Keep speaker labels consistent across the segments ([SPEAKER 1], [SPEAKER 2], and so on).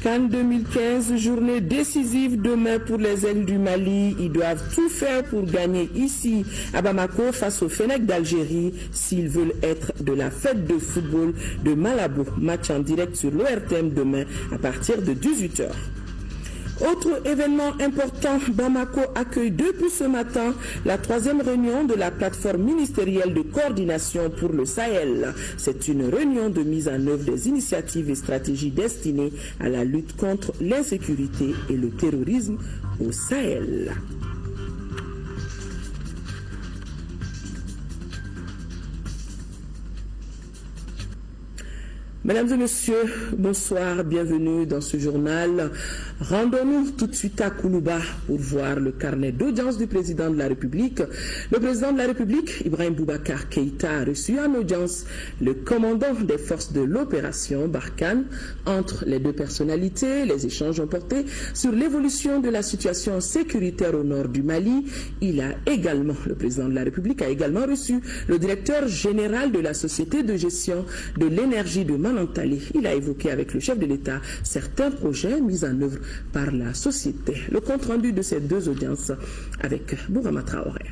[SPEAKER 1] CAN 2015, journée décisive demain pour les ailes du Mali. Ils doivent tout faire pour gagner ici à Bamako face au Fennec d'Algérie s'ils veulent être de la fête de football de Malabo. Match en direct sur l'ORTM demain à partir de 18 h. Autre événement important, Bamako accueille depuis ce matin la 3e réunion de la plateforme ministérielle de coordination pour le Sahel. C'est une réunion de mise en œuvre des initiatives et stratégies destinées à la lutte contre l'insécurité et le terrorisme au Sahel. Mesdames et messieurs, bonsoir, bienvenue dans ce journal. Rendons-nous tout de suite à Koulouba pour voir le carnet d'audience du président de la République. Le président de la République, Ibrahim Boubacar Keïta, a reçu en audience le commandant des forces de l'opération Barkhane. Entre les deux personnalités, les échanges ont porté sur l'évolution de la situation sécuritaire au nord du Mali. Le président de la République a également reçu le directeur général de la Société de gestion de l'énergie de Manantali. Il a évoqué avec le chef de l'État certains projets mis en œuvre par la société. Le compte rendu de ces deux audiences avec Bourama Traoré.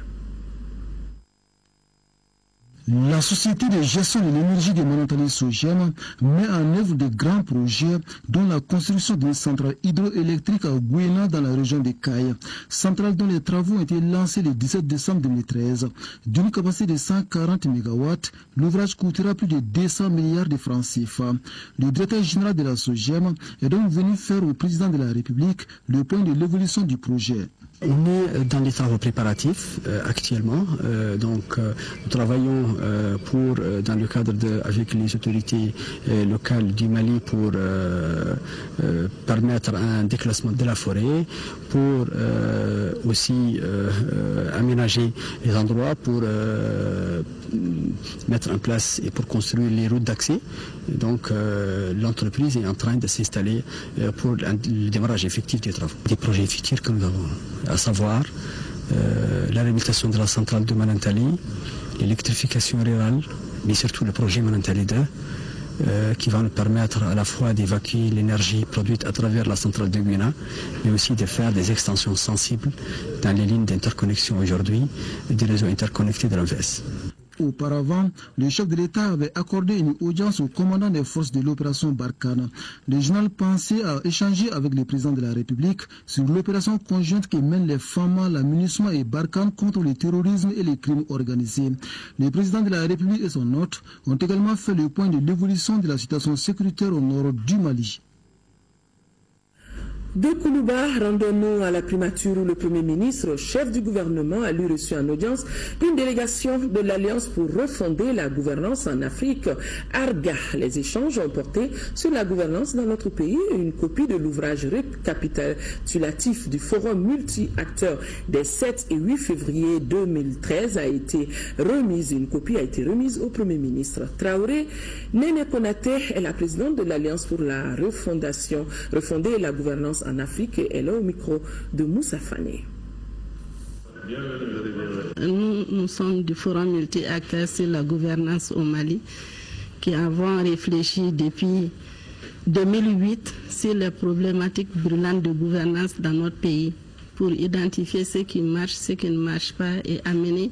[SPEAKER 2] La société de gestion de l'énergie de Manantali Sogem met en œuvre de grands projets dont la construction d'une centrale hydroélectrique à Gouena dans la région de Kaye. Centrale dont les travaux ont été lancés le 17 décembre 2013. D'une capacité de 140 MW, l'ouvrage coûtera plus de 200 milliards de francs CFA. Le directeur général de la Sogem est donc venu faire au président de la République le point de l'évolution du projet.
[SPEAKER 3] On est dans les travaux préparatifs actuellement, nous travaillons dans le cadre avec les autorités locales du Mali pour permettre un déclassement de la forêt, pour aussi aménager les endroits pour mettre en place et pour construire les routes d'accès. Donc l'entreprise est en train de s'installer pour le démarrage effectif des travaux. Des projets futurs que nous avons, à savoir la réhabilitation de la centrale de Manantali, l'électrification rurale, mais surtout le projet Manantali 2, qui va nous permettre à la fois d'évacuer l'énergie produite à travers la centrale de Gouena, mais aussi de faire des extensions sensibles dans les lignes d'interconnexion aujourd'hui des réseaux interconnectés de l'ANVES.
[SPEAKER 2] Auparavant, le chef de l'État avait accordé une audience au commandant des forces de l'opération Barkhane. Le journal pensait à échanger avec le président de la République sur l'opération conjointe que mènent les FAMA, la MINUSMA et Barkhane contre le terrorisme et les crimes organisés. Le président de la République et son hôte ont également fait le point de l'évolution de la situation sécuritaire au nord du Mali.
[SPEAKER 1] De Koulouba, rendons-nous à la primature où le Premier ministre, chef du gouvernement, a lui reçu en audience une délégation de l'Alliance pour refonder la gouvernance en Afrique, ARGA. Les échanges ont porté sur la gouvernance dans notre pays. Une copie de l'ouvrage récapitulatif du forum multi-acteurs des 7 et 8 février 2013 a été remise. Une copie a été remise au Premier ministre. Traoré Néné Konaté est la présidente de l'Alliance pour la refonder la gouvernance en Afrique et elle est au micro de Moussa Fane.
[SPEAKER 4] Nous sommes du Forum multi-acteurs sur la gouvernance au Mali qui avons réfléchi depuis 2008 sur les problématiques brûlantes de gouvernance dans notre pays pour identifier ce qui marche, ce qui ne marche pas et amener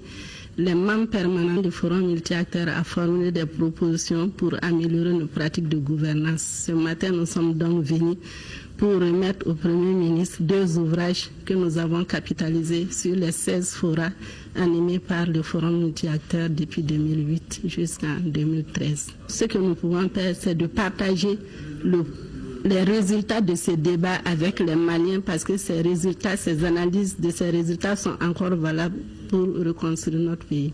[SPEAKER 4] les membres permanents du Forum multi-acteurs à formuler des propositions pour améliorer nos pratiques de gouvernance. Ce matin, nous sommes donc venus pour remettre au Premier ministre 2 ouvrages que nous avons capitalisés sur les 16 forats animés par le Forum multi-acteurs depuis 2008 jusqu'en 2013. Ce que nous pouvons faire, c'est de partager les résultats de ces débats avec les Maliens parce que ces résultats, ces analyses de ces résultats sont encore valables pour reconstruire notre pays.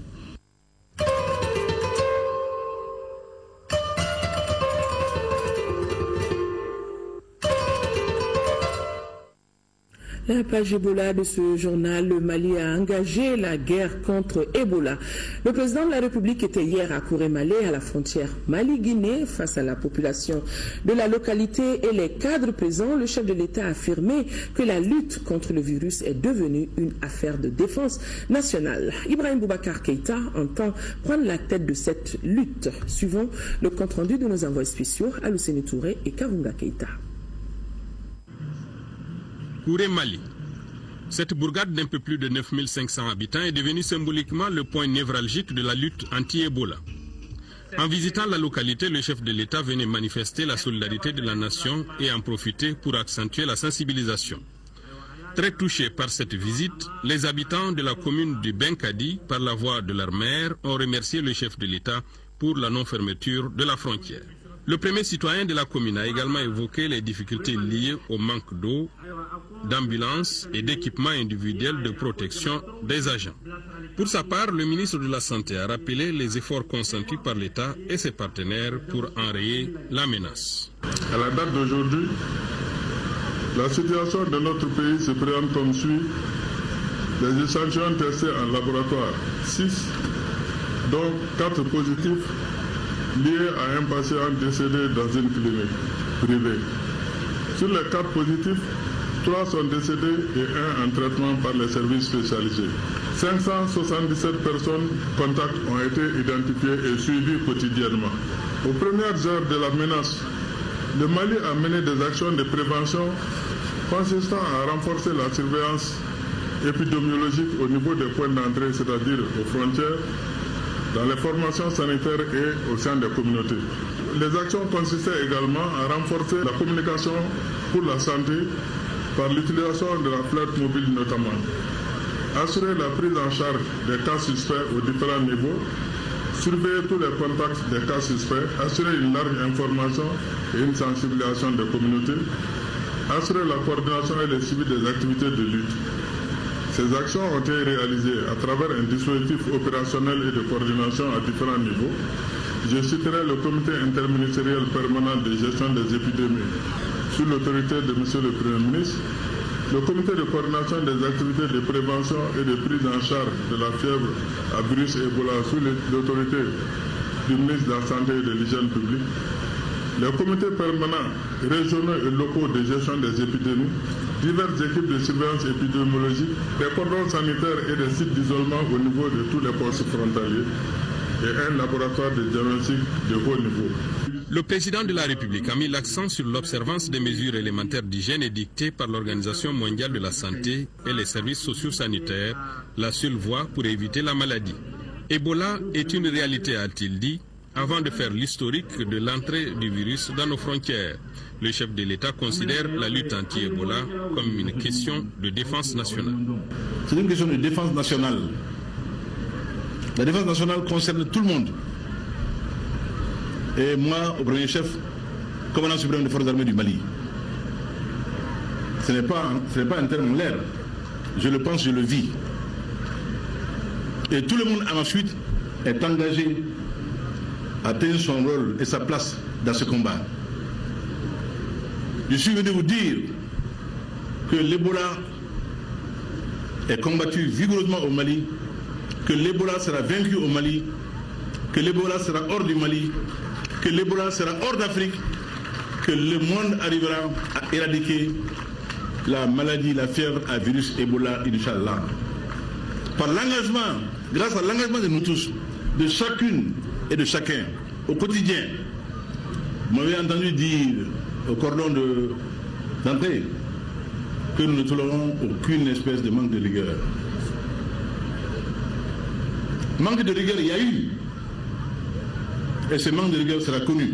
[SPEAKER 1] La page Ebola de ce journal, le Mali a engagé la guerre contre Ebola. Le président de la République était hier à Kourémalé, à la frontière Mali-Guinée, face à la population de la localité et les cadres présents. Le chef de l'État a affirmé que la lutte contre le virus est devenue une affaire de défense nationale. Ibrahim Boubacar Keïta entend prendre la tête de cette lutte. Suivons le compte-rendu de nos envoyés spéciaux, Alousseni Touré et Karunga Keïta.
[SPEAKER 5] Kouré Mali. Cette bourgade d'un peu plus de 9500 habitants est devenue symboliquement le point névralgique de la lutte anti-Ebola. En visitant la localité, le chef de l'État venait manifester la solidarité de la nation et en profiter pour accentuer la sensibilisation. Très touchés par cette visite, les habitants de la commune de Benkadi, par la voix de leur maire, ont remercié le chef de l'État pour la non-fermeture de la frontière. Le premier citoyen de la commune a également évoqué les difficultés liées au manque d'eau, d'ambulances et d'équipements individuels de protection des agents. Pour sa part, le ministre de la Santé a rappelé les efforts consentis par l'État et ses partenaires pour enrayer la menace.
[SPEAKER 6] À la date d'aujourd'hui, la situation de notre pays se présente comme suit. Les échantillons testés en laboratoire, 6, dont 4 positifs liés à un patient décédé dans une clinique privée. Sur les 4 positifs, 3 sont décédés et 1 en traitement par les services spécialisés. 577 personnes contacts ont été identifiées et suivies quotidiennement. Aux premières heures de la menace, le Mali a mené des actions de prévention consistant à renforcer la surveillance épidémiologique au niveau des points d'entrée, c'est-à-dire aux frontières, dans les formations sanitaires et au sein des communautés. Les actions consistaient également à renforcer la communication pour la santé par l'utilisation de la flotte mobile notamment, assurer la prise en charge des cas suspects aux différents niveaux, surveiller tous les contacts des cas suspects, assurer une large information et une sensibilisation des communautés, assurer la coordination et le suivi des activités de lutte. Ces actions ont été réalisées à travers un dispositif opérationnel et de coordination à différents niveaux. Je citerai le comité interministériel permanent de gestion des épidémies sous l'autorité de M. le Premier ministre, le comité de coordination des activités de prévention et de prise en charge de la fièvre à virus Ebola sous l'autorité du ministre de la Santé et de l'Hygiène publique, les comités permanents régionaux et locaux de gestion des épidémies, diverses équipes de surveillance épidémiologique, des cordons sanitaires et des sites d'isolement au niveau de tous les postes frontaliers et un laboratoire de diagnostic de haut niveau.
[SPEAKER 5] Le président de la République a mis l'accent sur l'observance des mesures élémentaires d'hygiène édictées par l'Organisation mondiale de la santé et les services socio-sanitaires, la seule voie pour éviter la maladie. Ebola est une réalité, a-t-il dit, avant de faire l'historique de l'entrée du virus dans nos frontières. Le chef de l'État considère la lutte anti-Ebola comme une question de défense nationale.
[SPEAKER 7] C'est une question de défense nationale. La défense nationale concerne tout le monde. Et moi, au premier chef, commandant suprême des forces armées du Mali, ce n'est pas un terme en l'air. Je le pense, je le vis. Et tout le monde à ma suite est engagé à tenir son rôle et sa place dans ce combat. Je suis venu vous dire que l'Ebola est combattu vigoureusement au Mali, que l'Ebola sera vaincu au Mali, que l'Ebola sera hors du Mali, que l'Ebola sera hors d'Afrique, que le monde arrivera à éradiquer la maladie, la fièvre à virus Ebola, Inch'Allah. Par l'engagement, grâce à l'engagement de nous tous, de chacune et de chacun, au quotidien. Vous m'avez entendu dire au cordon d'entrée que nous ne tolérons aucune espèce de manque de rigueur. Manque de rigueur, il y a eu. Et ce manque de rigueur sera connu.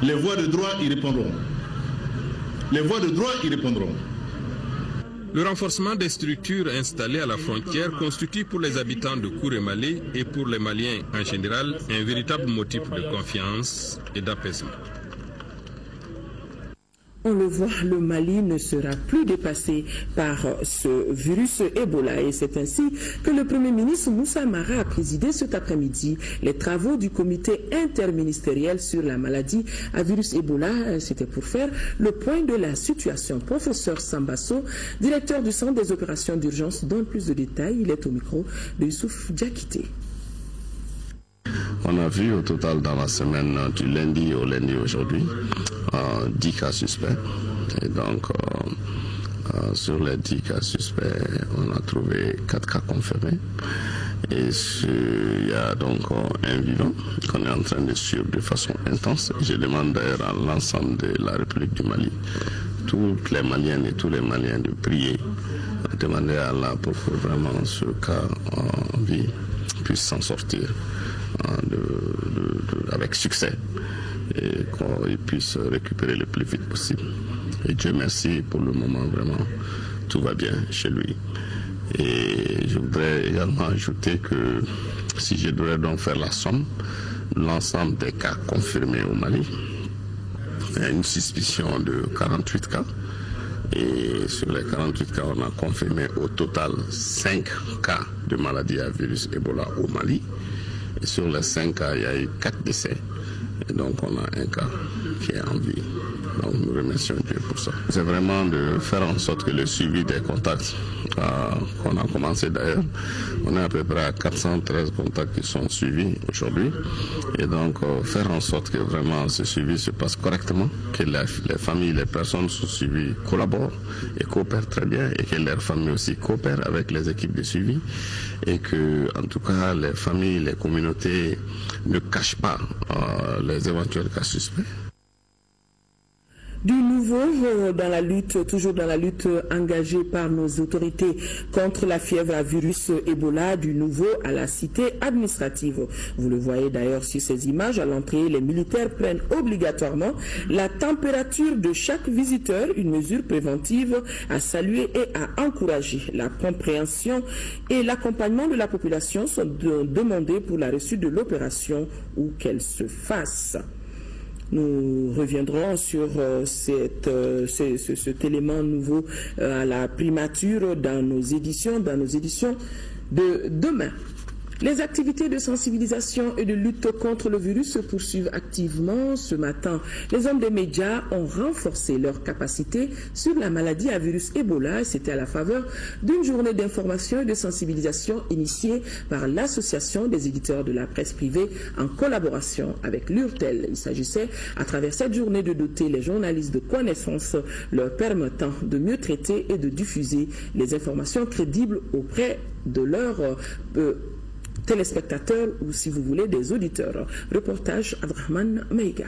[SPEAKER 7] Les voies de droit y répondront. Les voies de droit y répondront.
[SPEAKER 5] Le renforcement des structures installées à la frontière constitue pour les habitants de Kouré Mali et pour les Maliens en général un véritable motif de confiance et d'apaisement.
[SPEAKER 1] On le voit, le Mali ne sera plus dépassé par ce virus Ebola. Et c'est ainsi que le Premier ministre Moussa Mara a présidé cet après-midi les travaux du comité interministériel sur la maladie à virus Ebola. C'était pour faire le point de la situation. Professeur Sambasso, directeur du Centre des opérations d'urgence, donne plus de détails. Il est au micro de Youssouf Diakité.
[SPEAKER 8] On a vu au total dans la semaine du lundi au lundi aujourd'hui 10 cas suspects. Et donc sur les 10 cas suspects, on a trouvé 4 cas confirmés. Et il y a donc un vivant qu'on est en train de suivre de façon intense. Je demande d'ailleurs à l'ensemble de la République du Mali toutes les Maliennes et tous les Maliens de prier, demander à Allah pour que vraiment ce cas en vie puisse s'en sortir avec succès et qu'il puisse récupérer le plus vite possible. Et Dieu merci, pour le moment, vraiment, tout va bien chez lui. Et je voudrais également ajouter que si je devrais donc faire la somme, l'ensemble des cas confirmés au Mali, il y a une suspicion de 48 cas. Et sur les 48 cas, on a confirmé au total 5 cas de maladie à virus Ebola au Mali. Et sur les 5 cas, il y a eu 4 décès. Et donc on a un cas qui est en vie. Donc nous remercions Dieu pour ça. C'est vraiment de faire en sorte que le suivi des contacts qu'on a commencé d'ailleurs, on est à peu près à 413 contacts qui sont suivis aujourd'hui. Et donc faire en sorte que vraiment ce suivi se passe correctement, que les familles, les personnes sous suivi collaborent et coopèrent très bien, et que leurs familles aussi coopèrent avec les équipes de suivi, et que en tout cas les familles, les communautés ne cachent pas les éventuels cas suspects.
[SPEAKER 1] Du nouveau dans la lutte, toujours dans la lutte engagée par nos autorités contre la fièvre à virus Ebola, du nouveau à la cité administrative. Vous le voyez d'ailleurs sur ces images. À l'entrée, les militaires prennent obligatoirement la température de chaque visiteur, une mesure préventive à saluer et à encourager. La compréhension et l'accompagnement de la population sont demandés pour la réussite de l'opération où qu'elle se fasse. Nous reviendrons sur cet élément nouveau à la primature dans nos éditions de demain. Les activités de sensibilisation et de lutte contre le virus se poursuivent activement ce matin. Les hommes des médias ont renforcé leurs capacités sur la maladie à virus Ebola. C'était à la faveur d'une journée d'information et de sensibilisation initiée par l'Association des éditeurs de la presse privée en collaboration avec l'URTEL. Il s'agissait à travers cette journée de doter les journalistes de connaissances leur permettant de mieux traiter et de diffuser les informations crédibles auprès de leurs téléspectateurs ou, si vous voulez, des auditeurs. Reportage Abdrahman Meiga.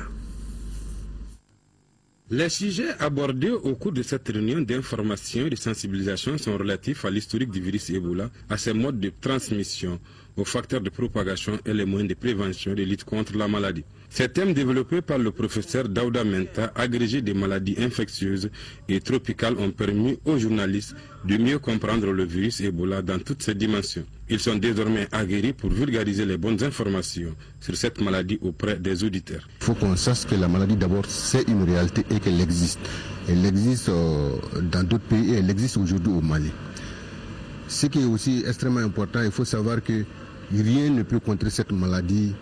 [SPEAKER 5] Les sujets abordés au cours de cette réunion d'information et de sensibilisation sont relatifs à l'historique du virus Ebola, à ses modes de transmission, aux facteurs de propagation et les moyens de prévention et de lutte contre la maladie. Ces thèmes développés par le professeur Daouda Menta, agrégé des maladies infectieuses et tropicales, ont permis aux journalistes de mieux comprendre le virus Ebola dans toutes ses dimensions. Ils sont désormais aguerris pour vulgariser les bonnes informations sur cette maladie auprès des auditeurs.
[SPEAKER 9] Il faut qu'on sache que la maladie, d'abord, c'est une réalité et qu'elle existe. Elle existe dans d'autres pays et elle existe aujourd'hui au Mali. Ce qui est aussi extrêmement important, il faut savoir que rien ne peut contrer cette maladie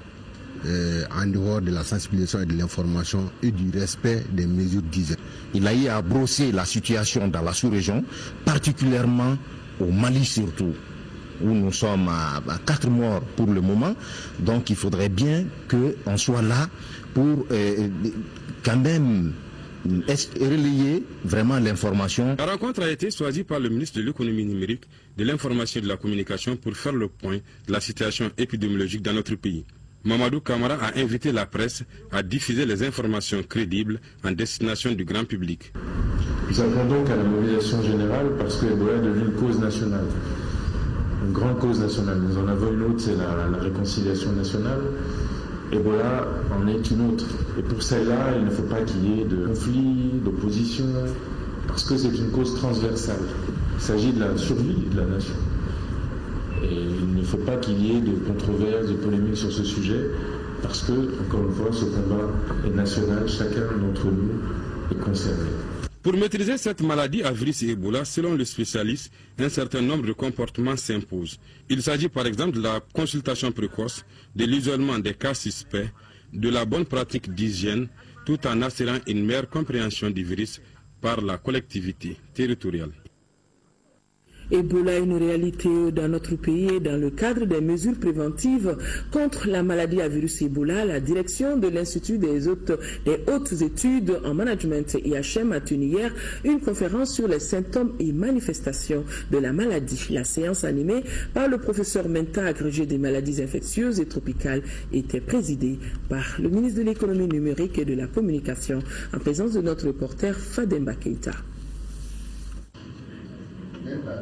[SPEAKER 9] en dehors de la sensibilisation et de l'information et du respect des mesures d'hygiène.
[SPEAKER 10] Il a eu à brosser la situation dans la sous-région, particulièrement au Mali surtout, où nous sommes à 4 morts pour le moment. Donc il faudrait bien qu'on soit là pour quand même relayer vraiment l'information.
[SPEAKER 5] La rencontre a été choisie par le ministre de l'économie numérique, de l'information et de la communication pour faire le point de la situation épidémiologique dans notre pays. Mamadou Kamara a invité la presse à diffuser les informations crédibles en destination du grand public.
[SPEAKER 11] Nous appelons donc à la mobilisation générale parce que Ebola est devenu une cause nationale, une grande cause nationale. Nous en avons une autre, c'est la réconciliation nationale. Ebola en est une autre. Et pour celle-là, il ne faut pas qu'il y ait de conflit, d'opposition, parce que c'est une cause transversale. Il s'agit de la survie de la nation. Et il ne faut pas qu'il y ait de controverses, de polémiques sur ce sujet, parce que, encore une fois, ce combat est national, chacun d'entre nous est concerné.
[SPEAKER 5] Pour maîtriser cette maladie à virus Ebola, selon le spécialiste, un certain nombre de comportements s'imposent. Il s'agit par exemple de la consultation précoce, de l'isolement des cas suspects, de la bonne pratique d'hygiène, tout en assurant une meilleure compréhension du virus par la collectivité territoriale.
[SPEAKER 1] Ebola est une réalité dans notre pays et dans le cadre des mesures préventives contre la maladie à virus Ebola, la direction de l'Institut des hautes études en management IHM a tenu hier une conférence sur les symptômes et manifestations de la maladie. La séance animée par le professeur Menta, agrégé des maladies infectieuses et tropicales, était présidée par le ministre de l'économie numérique et de la communication en présence de notre reporter Fademba Keita.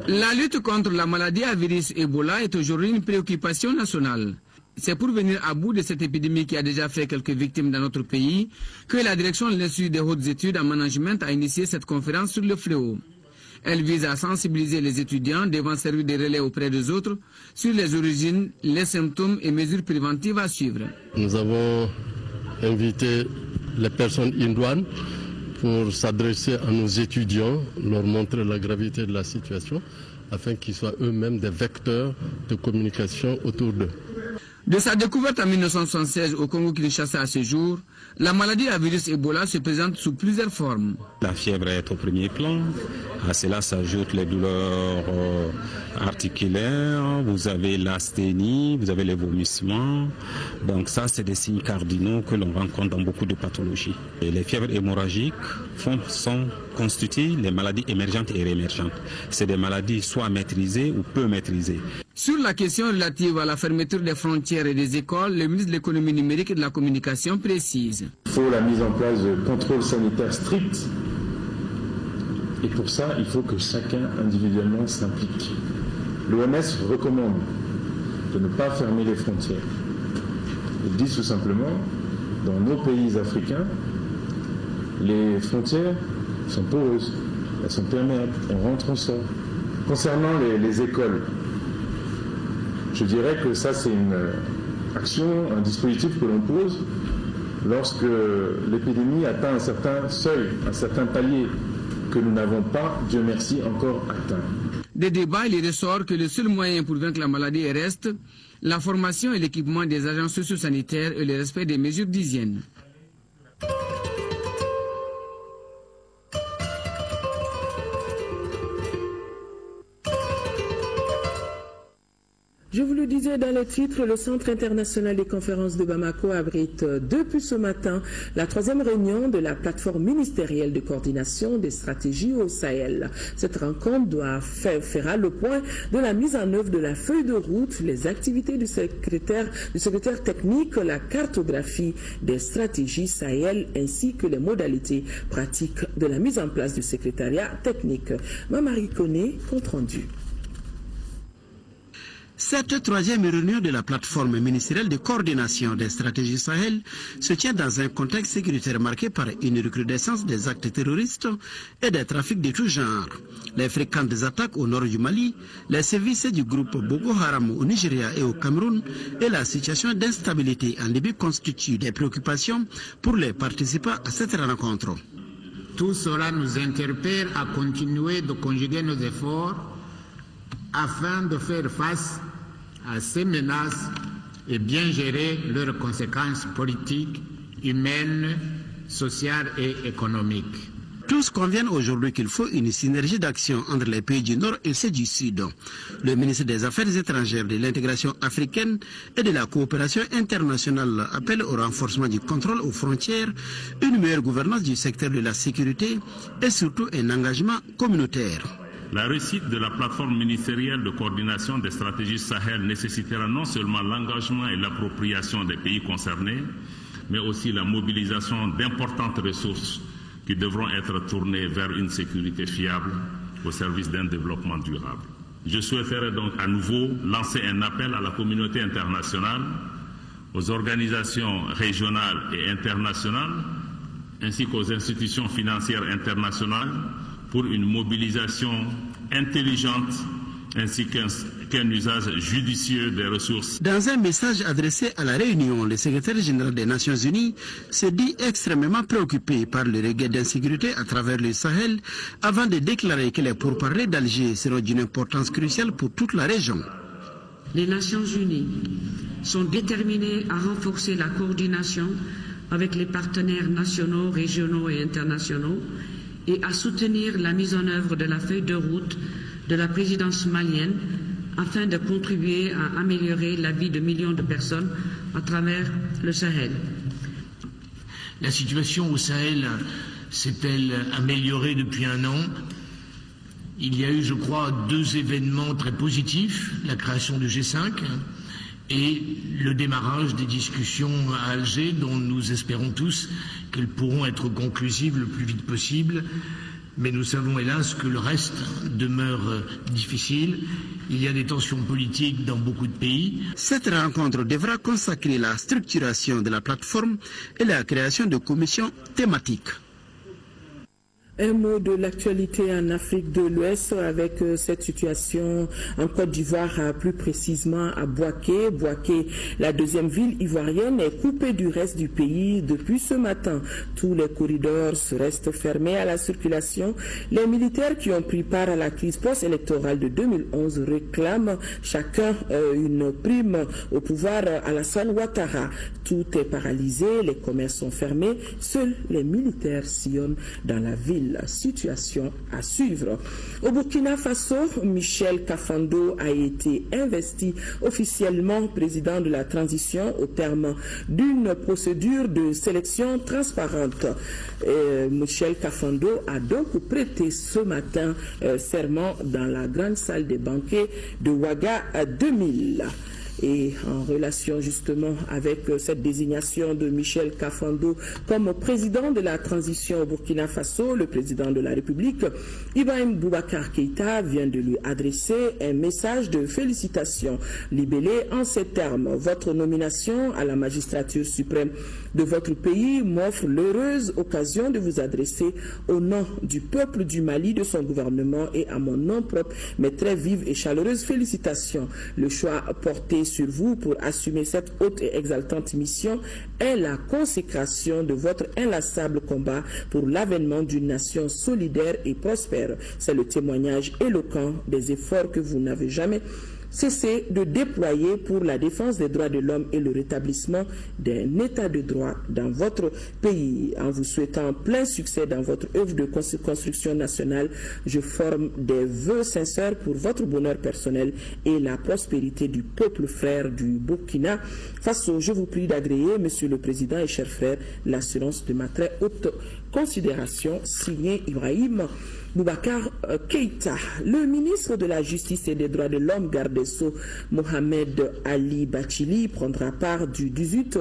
[SPEAKER 12] La lutte contre la maladie à virus Ebola est aujourd'hui une préoccupation nationale. C'est pour venir à bout de cette épidémie qui a déjà fait quelques victimes dans notre pays que la direction de l'Institut des hautes études en management a initié cette conférence sur le fléau. Elle vise à sensibiliser les étudiants devant servir de relais auprès des autres sur les origines, les symptômes et mesures préventives à suivre.
[SPEAKER 13] Nous avons invité les personnes idoines pour s'adresser à nos étudiants, leur montrer la gravité de la situation, afin qu'ils soient eux-mêmes des vecteurs de communication autour d'eux.
[SPEAKER 12] De sa découverte en 1976 au Congo-Kinshasa à ce jour, la maladie à virus Ebola se présente sous plusieurs formes.
[SPEAKER 14] La fièvre est au premier plan, à cela s'ajoutent les douleurs articulaires, vous avez l'asthénie, vous avez les vomissements. Donc ça, c'est des signes cardinaux que l'on rencontre dans beaucoup de pathologies. Et les fièvres hémorragiques sont constituées les maladies émergentes et réémergentes. C'est des maladies soit maîtrisées ou peu maîtrisées.
[SPEAKER 12] Sur la question relative à la fermeture des frontières et des écoles, le ministre de l'économie numérique et de la communication précise.
[SPEAKER 11] Il faut la mise en place de contrôles sanitaires stricts. Et pour ça, il faut que chacun individuellement s'implique. L'OMS recommande de ne pas fermer les frontières. Ils disent tout simplement, dans nos pays africains, les frontières sont poreuses, elles sont perméables, on rentre, on sort. Concernant les écoles, je dirais que ça c'est une action, un dispositif que l'on pose lorsque l'épidémie atteint un certain seuil, un certain palier que nous n'avons pas, Dieu merci, encore atteint.
[SPEAKER 12] Des débats, il ressort que le seul moyen pour vaincre la maladie reste la formation et l'équipement des agents socio-sanitaires et le respect des mesures d'hygiène.
[SPEAKER 1] Je vous le disais dans les titres, le Centre international des conférences de Bamako abrite depuis ce matin la 3e réunion de la plateforme ministérielle de coordination des stratégies au Sahel. Cette rencontre fera le point de la mise en œuvre de la feuille de route, les activités du secrétaire technique, la cartographie des stratégies Sahel ainsi que les modalités pratiques de la mise en place du secrétariat technique. Mamari Koné, compte rendu.
[SPEAKER 15] Cette 3e réunion de la plateforme ministérielle de coordination des stratégies Sahel se tient dans un contexte sécuritaire marqué par une recrudescence des actes terroristes et des trafics de tout genre. Les fréquentes attaques au nord du Mali, les sévices du groupe Boko Haram au Nigeria et au Cameroun et la situation d'instabilité en Libye constituent des préoccupations pour les participants à cette rencontre.
[SPEAKER 16] Tout cela nous interpelle à continuer de conjuguer nos efforts afin de faire face à ces menaces et bien gérer leurs conséquences politiques, humaines, sociales et économiques.
[SPEAKER 15] Tous conviennent aujourd'hui qu'il faut une synergie d'action entre les pays du Nord et ceux du Sud. Le ministre des Affaires étrangères, de l'intégration africaine et de la coopération internationale appelle au renforcement du contrôle aux frontières, une meilleure gouvernance du secteur de la sécurité et surtout un engagement communautaire.
[SPEAKER 17] La réussite de la plateforme ministérielle de coordination des stratégies Sahel nécessitera non seulement l'engagement et l'appropriation des pays concernés, mais aussi la mobilisation d'importantes ressources qui devront être tournées vers une sécurité fiable au service d'un développement durable. Je souhaiterais donc à nouveau lancer un appel à la communauté internationale, aux organisations régionales et internationales, ainsi qu'aux institutions financières internationales, pour une mobilisation intelligente ainsi qu'un usage judicieux des ressources.
[SPEAKER 15] Dans un message adressé à la réunion, le secrétaire général des Nations Unies se dit extrêmement préoccupé par le regain d'insécurité à travers le Sahel avant de déclarer que les pourparlers d'Alger seront d'une importance cruciale pour toute la région.
[SPEAKER 18] Les Nations Unies sont déterminées à renforcer la coordination avec les partenaires nationaux, régionaux et internationaux et à soutenir la mise en œuvre de la feuille de route de la présidence malienne afin de contribuer à améliorer la vie de millions de personnes à travers le Sahel.
[SPEAKER 19] La situation au Sahel s'est-elle améliorée depuis un an? Il y a eu, je crois, 2 événements très positifs, la création du G5 et le démarrage des discussions à Alger, dont nous espérons tous qu'elles pourront être conclusives le plus vite possible. Mais nous savons hélas que le reste demeure difficile. Il y a des tensions politiques dans beaucoup de pays.
[SPEAKER 15] Cette rencontre devra consacrer la structuration de la plateforme et la création de commissions thématiques.
[SPEAKER 1] Un mot de l'actualité en Afrique de l'Ouest avec cette situation en Côte d'Ivoire, plus précisément à Bouaké. Bouaké, la deuxième ville ivoirienne, est coupée du reste du pays depuis ce matin. Tous les corridors restent fermés à la circulation. Les militaires qui ont pris part à la crise post-électorale de 2011 réclament chacun une prime au pouvoir Alassane Ouattara. Tout est paralysé, les commerces sont fermés, seuls les militaires sillonnent dans la ville. Situation à suivre. Au Burkina Faso, Michel Kafando a été investi officiellement président de la transition au terme d'une procédure de sélection transparente. Michel Kafando a donc prêté ce matin serment dans la grande salle des banquets de Ouaga 2000. Et en relation justement avec cette désignation de Michel Kafando comme président de la transition au Burkina Faso, le président de la République, Ibrahim Boubacar Keïta, vient de lui adresser un message de félicitations libellé en ces termes. Votre nomination à la magistrature suprême de votre pays m'offre l'heureuse occasion de vous adresser au nom du peuple du Mali, de son gouvernement et à mon nom propre, mes très vives et chaleureuses félicitations. Le choix porté sur vous pour assumer cette haute et exaltante mission est la consécration de votre inlassable combat pour l'avènement d'une nation solidaire et prospère. C'est le témoignage éloquent des efforts que vous n'avez jamais cessé de déployer pour la défense des droits de l'homme et le rétablissement d'un état de droit dans votre pays. En vous souhaitant plein succès dans votre œuvre de construction nationale, je forme des vœux sincères pour votre bonheur personnel et la prospérité du peuple frère du Burkina Faso. Je vous prie d'agréer, Monsieur le Président et chers frères, l'assurance de ma très haute considération, signé Ibrahim Boubacar Keïta. Le ministre de la Justice et des Droits de l'Homme, garde des Sceaux, Mohamed Ali Bachili, prendra part du 18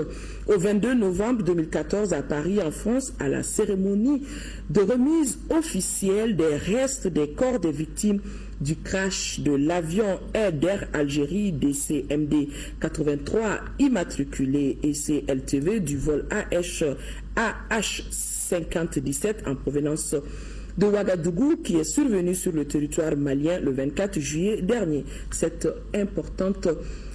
[SPEAKER 1] au 22 novembre 2014 à Paris, en France, à la cérémonie de remise officielle des restes des corps des victimes du crash de l'avion Air Algérie DCMD 83 immatriculé ECLTV du vol AH5017 en provenance de Ouagadougou, qui est survenu sur le territoire malien le 24 juillet dernier. Cette importante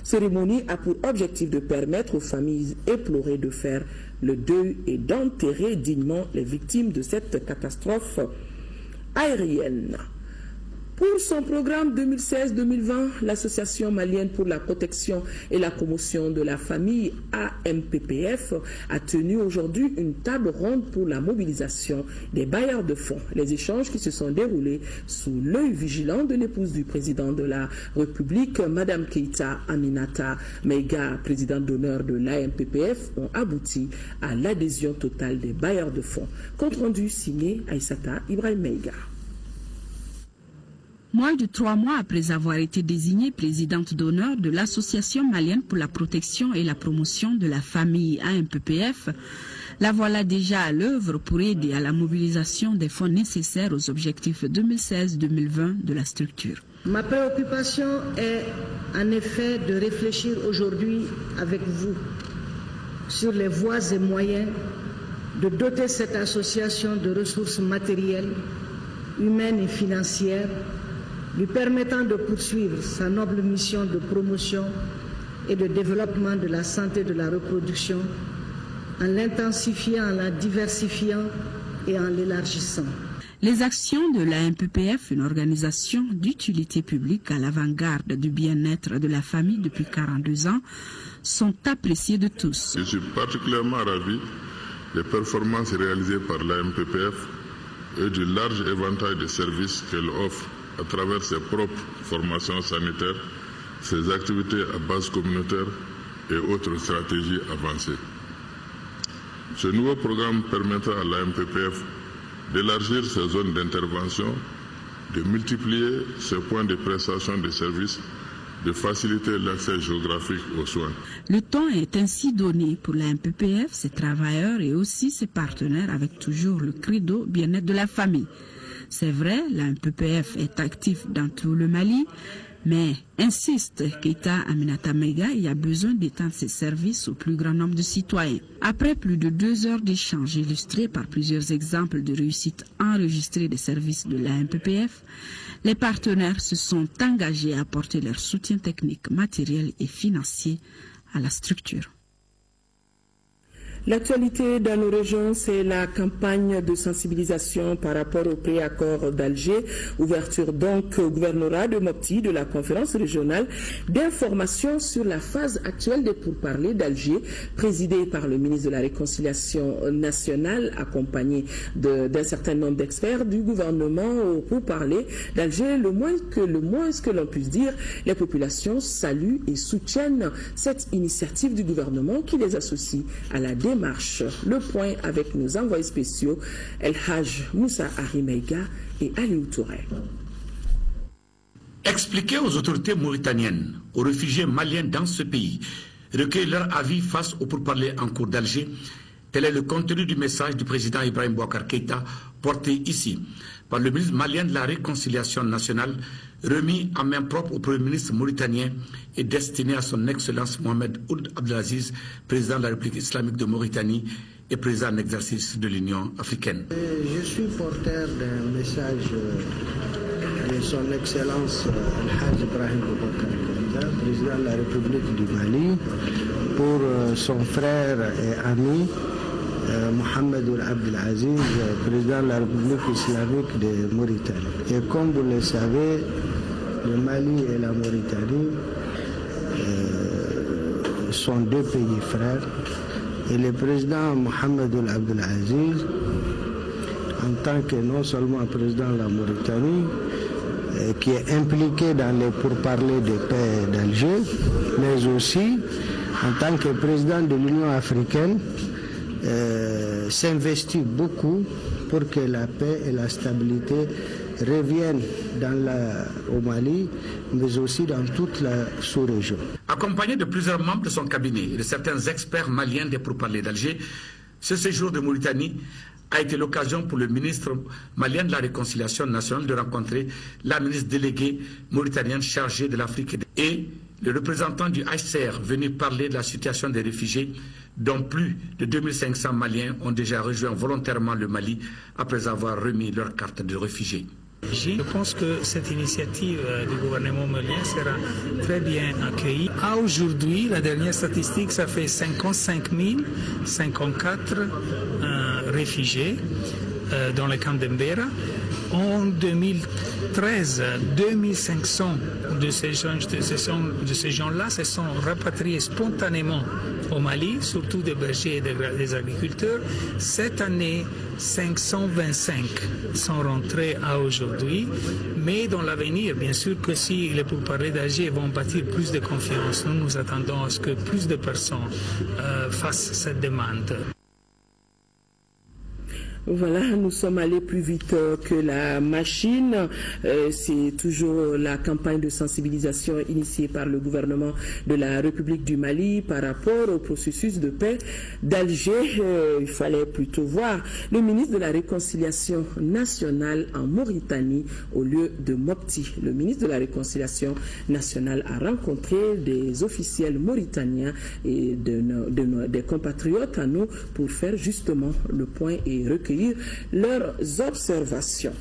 [SPEAKER 1] cérémonie a pour objectif de permettre aux familles éplorées de faire le deuil et d'enterrer dignement les victimes de cette catastrophe aérienne. Pour son programme 2016-2020, l'Association malienne pour la protection et la promotion de la famille, AMPPF, a tenu aujourd'hui une table ronde pour la mobilisation des bailleurs de fonds. Les échanges qui se sont déroulés sous l'œil vigilant de l'épouse du président de la République, Madame Keïta Aminata Meiga, présidente d'honneur de l'AMPPF, ont abouti à l'adhésion totale des bailleurs de fonds. Compte rendu signé Aïssata Ibrahim Meiga.
[SPEAKER 20] Moins de 3 mois après avoir été désignée présidente d'honneur de l'Association malienne pour la protection et la promotion de la famille AMPPF, la voilà déjà à l'œuvre pour aider à la mobilisation des fonds nécessaires aux objectifs 2016-2020 de la structure.
[SPEAKER 21] Ma préoccupation est en effet de réfléchir aujourd'hui avec vous sur les voies et moyens de doter cette association de ressources matérielles, humaines et financières lui permettant de poursuivre sa noble mission de promotion et de développement de la santé de la reproduction en l'intensifiant, en la diversifiant et en l'élargissant.
[SPEAKER 20] Les actions de la MPPF, une organisation d'utilité publique à l'avant-garde du bien-être de la famille depuis 42 ans, sont appréciées de tous.
[SPEAKER 6] Je suis particulièrement ravi des performances réalisées par la MPPF et du large éventail de services qu'elle offre à travers ses propres formations sanitaires, ses activités à base communautaire et autres stratégies avancées. Ce nouveau programme permettra à l'AMPPF d'élargir ses zones d'intervention, de multiplier ses points de prestation de services, de faciliter l'accès géographique aux soins.
[SPEAKER 20] Le temps est ainsi donné pour la MPPF, ses travailleurs et aussi ses partenaires avec toujours le credo bien-être de la famille. C'est vrai, la MPPF est active dans tout le Mali, mais insiste Keita Aminata Mega, il y a besoin d'étendre ses services au plus grand nombre de citoyens. Après plus de 2 heures d'échanges illustrés par plusieurs exemples de réussite enregistrés des services de la MPPF, les partenaires se sont engagés à apporter leur soutien technique, matériel et financier à la structure.
[SPEAKER 1] L'actualité dans nos régions, c'est la campagne de sensibilisation par rapport au préaccord d'Alger. Ouverture donc au gouvernorat de Mopti de la conférence régionale d'information sur la phase actuelle des pourparlers d'Alger, présidée par le ministre de la Réconciliation nationale, accompagné d'un certain nombre d'experts du gouvernement au pourparlers d'Alger. Le moins que l'on puisse dire, les populations saluent et soutiennent cette initiative du gouvernement qui les associe à la démarche. Le point avec nos envoyés spéciaux El Haj Moussa Arimeiga et Aliou Touré.
[SPEAKER 3] Expliquer aux autorités mauritaniennes, aux réfugiés maliens dans ce pays, recueillir leur avis face aux pourparlers en cours d'Alger, tel est le contenu du message du président Ibrahim Boubacar Keïta porté ici par le ministre malien de la Réconciliation nationale, remis en main propre au Premier ministre mauritanien et destiné à son Excellence Mohamed Ould Abdelaziz, président de la République islamique de Mauritanie et président en exercice de l'Union africaine.
[SPEAKER 22] Je suis porteur d'un message de son Excellence Al-Hajj Ibrahim Boubacar Keïta, président de la République du Mali, pour son frère et ami Mohamed Ould Abdelaziz, président de la République islamique de Mauritanie. Et comme vous le savez, le Mali et la Mauritanie sont 2 pays frères. Et le président Mohamed Ould Abdelaziz, en tant que non seulement président de la Mauritanie, qui est impliqué dans les pourparlers de paix d'Alger, mais aussi en tant que président de l'Union africaine, s'investit beaucoup pour que la paix et la stabilité reviennent au Mali, mais aussi dans toute la sous-région.
[SPEAKER 3] Accompagné de plusieurs membres de son cabinet et de certains experts maliens des pourparlers d'Alger, ce séjour de Mauritanie a été l'occasion pour le ministre malien de la Réconciliation nationale de rencontrer la ministre déléguée mauritanienne chargée de l'Afrique et le représentant du HCR venu parler de la situation des réfugiés, dont plus de 2500 Maliens ont déjà rejoint volontairement le Mali après avoir remis leur carte de réfugié.
[SPEAKER 23] Je pense que cette initiative du gouvernement malien sera très bien accueillie. À aujourd'hui, la dernière statistique, ça fait 55 054 réfugiés dans le camp d'Embera. En 2013, 2500 de ces gens-là se sont rapatriés spontanément au Mali, surtout des bergers et des agriculteurs. Cette année, 525 sont rentrés à aujourd'hui, mais dans l'avenir, bien sûr que si les pourparlers d'Alger vont bâtir plus de confiance, nous attendons à ce que plus de personnes fassent cette demande.
[SPEAKER 1] Voilà, nous sommes allés plus vite que la machine. C'est toujours la campagne de sensibilisation initiée par le gouvernement de la République du Mali par rapport au processus de paix d'Alger. Il fallait plutôt voir le ministre de la Réconciliation nationale en Mauritanie au lieu de Mopti. Le ministre de la Réconciliation nationale a rencontré des officiels mauritaniens et des compatriotes à nous pour faire justement le point et recueillir leurs observations.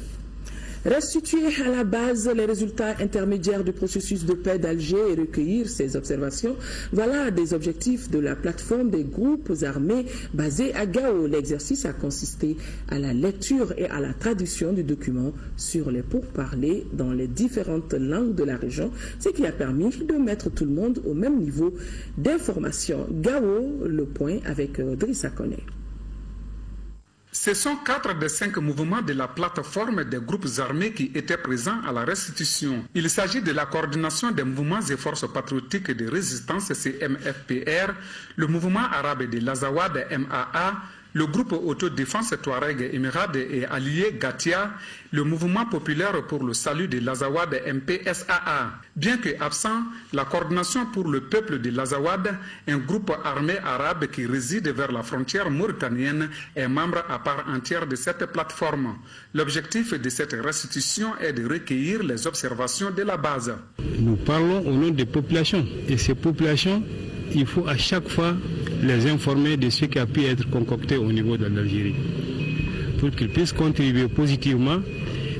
[SPEAKER 1] Restituer à la base les résultats intermédiaires du processus de paix d'Alger et recueillir ces observations, voilà des objectifs de la plateforme des groupes armés basés à Gao. L'exercice a consisté à la lecture et à la traduction du document sur les pourparlers dans les différentes langues de la région, ce qui a permis de mettre tout le monde au même niveau d'information. Gao, le point avec Drissa Koné.
[SPEAKER 2] Ce sont 4 des 5 mouvements de la plateforme des groupes armés qui étaient présents à la restitution. Il s'agit de la coordination des mouvements et forces patriotiques de résistance CMFPR, le mouvement arabe de l'Azawad MAA, le groupe autodéfense Touareg Emirad et allié Gatia, le mouvement populaire pour le salut de l'Azawad MPSAA. Bien que absent, la coordination pour le peuple de l'Azawad, un groupe armé arabe qui réside vers la frontière mauritanienne, est membre à part entière de cette plateforme. L'objectif de cette restitution est de recueillir les observations de la base.
[SPEAKER 4] Nous parlons au nom des populations et ces populations, il faut à chaque fois les informer de ce qui a pu être concocté au niveau de l'Algérie pour qu'ils puissent contribuer positivement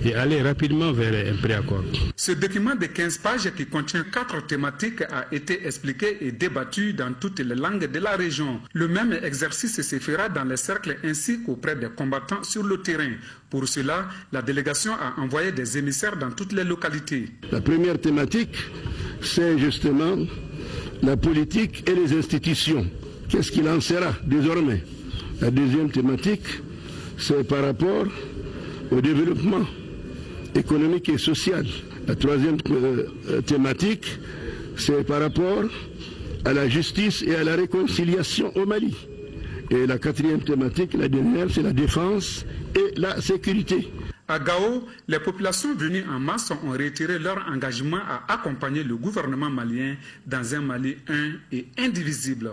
[SPEAKER 4] et aller rapidement vers un préaccord.
[SPEAKER 2] Ce document de 15 pages qui contient 4 thématiques a été expliqué et débattu dans toutes les langues de la région. Le même exercice se fera dans les cercles ainsi qu'auprès des combattants sur le terrain. Pour cela, la délégation a envoyé des émissaires dans toutes les localités.
[SPEAKER 7] La première thématique, c'est justement la politique et les institutions. Qu'est-ce qu'il en sera désormais? La deuxième thématique, c'est par rapport au développement économique et social. La troisième thématique, c'est par rapport à la justice et à la réconciliation au Mali. Et la quatrième thématique, la dernière, c'est la défense et la sécurité.
[SPEAKER 2] À Gao, les populations venues en masse ont retiré leur engagement à accompagner le gouvernement malien dans un Mali un et indivisible.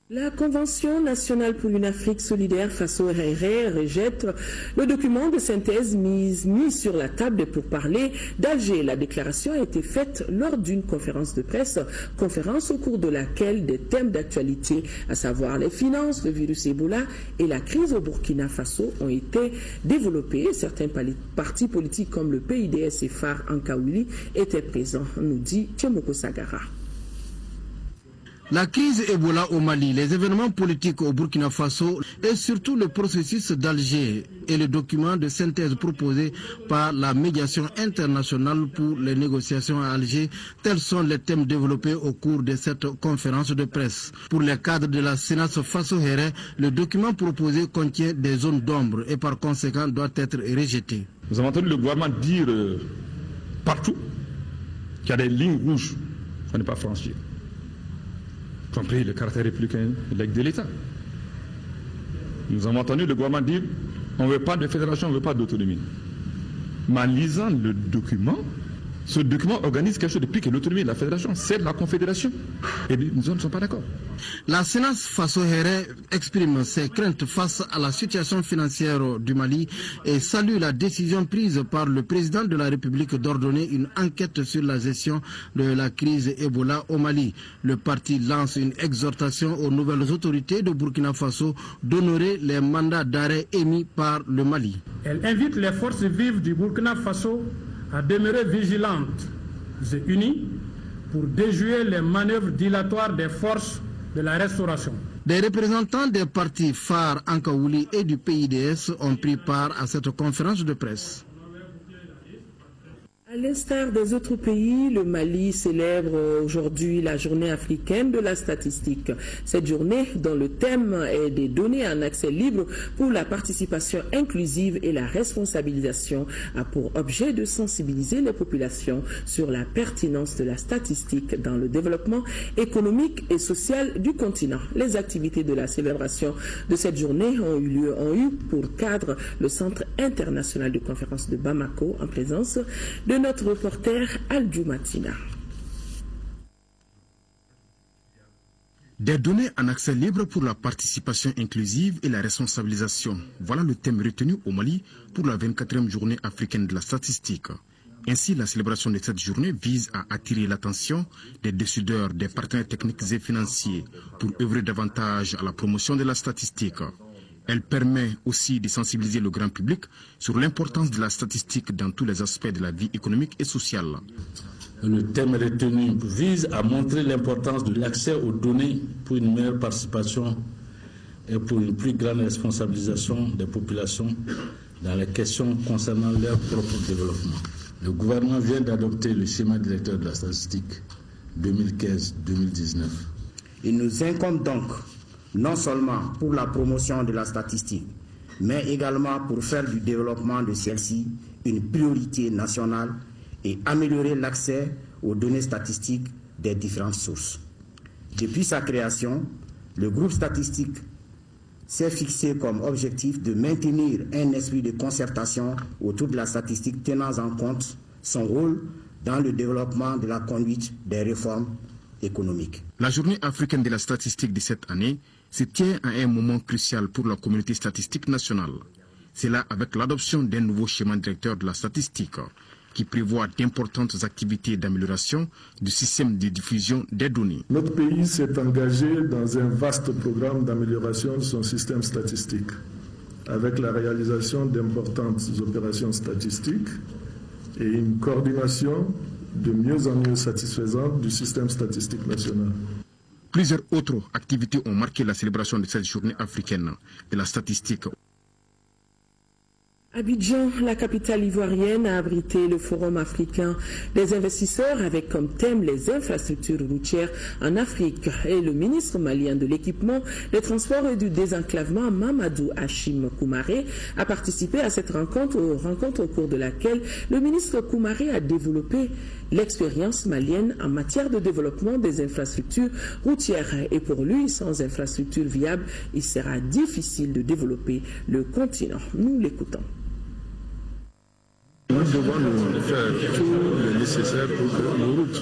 [SPEAKER 1] La Convention nationale pour une Afrique solidaire face au RRR rejette le document de synthèse mis sur la table pour parler d'Alger. La déclaration a été faite lors d'une conférence de presse, conférence au cours de laquelle des thèmes d'actualité, à savoir les finances, le virus Ebola et la crise au Burkina Faso, ont été développés. Certains partis politiques comme le PIDS et Phare Ankaouli étaient présents, nous dit Tchemoko Sagara.
[SPEAKER 15] La crise Ebola au Mali, les événements politiques au Burkina Faso et surtout le processus d'Alger et le document de synthèse proposé par la médiation internationale pour les négociations à Alger, tels sont les thèmes développés au cours de cette conférence de presse. Pour les cadres de la CNAS Faso-Héré, le document proposé contient des zones d'ombre et par conséquent doit être rejeté.
[SPEAKER 24] Nous avons entendu le gouvernement dire partout qu'il y a des lignes rouges à ne pas franchir, y compris le caractère républicain de l'État. Nous avons entendu le gouvernement dire on ne veut pas de fédération, on ne veut pas d'autonomie. Mais en lisant le document, ce document organise quelque chose de plus que l'autonomie de la fédération, c'est la confédération. Et nous ne sommes pas d'accord.
[SPEAKER 15] La CNAS Faso-Héré exprime ses craintes face à la situation financière du Mali et salue la décision prise par le président de la République d'ordonner une enquête sur la gestion de la crise Ebola au Mali. Le parti lance une exhortation aux nouvelles autorités de Burkina Faso d'honorer les mandats d'arrêt émis par le Mali.
[SPEAKER 25] Elle invite les forces vives du Burkina Faso à demeurer vigilantes et unies pour déjouer les manœuvres dilatoires des forces de la restauration.
[SPEAKER 15] Des représentants des partis Phare Ankaouli et du PIDS ont pris part à cette conférence de presse.
[SPEAKER 1] À l'instar des autres pays, le Mali célèbre aujourd'hui la journée africaine de la statistique. Cette journée, dont le thème est des données en accès libre pour la participation inclusive et la responsabilisation, a pour objet de sensibiliser les populations sur la pertinence de la statistique dans le développement économique et social du continent. Les activités de la célébration de cette journée ont eu pour cadre le Centre international de conférence de Bamako en présence de notre reporter Aldou Matina.
[SPEAKER 26] Des données en accès libre pour la participation inclusive et la responsabilisation. Voilà le thème retenu au Mali pour la 24e journée africaine de la statistique. Ainsi, la célébration de cette journée vise à attirer l'attention des décideurs, des partenaires techniques et financiers pour œuvrer davantage à la promotion de la statistique. Elle permet aussi de sensibiliser le grand public sur l'importance de la statistique dans tous les aspects de la vie économique et sociale.
[SPEAKER 27] Le thème retenu vise à montrer l'importance de l'accès aux données pour une meilleure participation et pour une plus grande responsabilisation des populations dans les questions concernant leur propre développement. Le gouvernement vient d'adopter le schéma directeur de la statistique 2015-2019.
[SPEAKER 28] Il nous incombe donc
[SPEAKER 5] non seulement pour la promotion de la statistique, mais également pour faire du développement de celle-ci une priorité nationale et améliorer l'accès aux données statistiques des différentes sources. Depuis sa création, le groupe statistique s'est fixé comme objectif de maintenir un esprit de concertation autour de la statistique tenant en compte son rôle dans le développement de la conduite des réformes économiques.
[SPEAKER 26] La journée africaine de la statistique de cette année se tient à un moment crucial pour la communauté statistique nationale. C'est là avec l'adoption d'un nouveau schéma directeur de la statistique qui prévoit d'importantes activités d'amélioration du système de diffusion des données.
[SPEAKER 6] Notre pays s'est engagé dans un vaste programme d'amélioration de son système statistique, avec la réalisation d'importantes opérations statistiques et une coordination de mieux en mieux satisfaisante du système statistique national.
[SPEAKER 26] Plusieurs autres activités ont marqué la célébration de cette journée africaine de la statistique.
[SPEAKER 1] Abidjan, la capitale ivoirienne, a abrité le Forum africain des investisseurs avec comme thème les infrastructures routières en Afrique. Et le ministre malien de l'équipement, des transports et du désenclavement, Mamadou Hachim Koumaré, a participé à cette rencontre au cours de laquelle le ministre Koumaré a développé l'expérience malienne en matière de développement des infrastructures routières. Et pour lui, sans infrastructures viables, il sera difficile de développer le continent. Nous l'écoutons.
[SPEAKER 8] Nous devons nous faire tout le nécessaire pour que nos routes,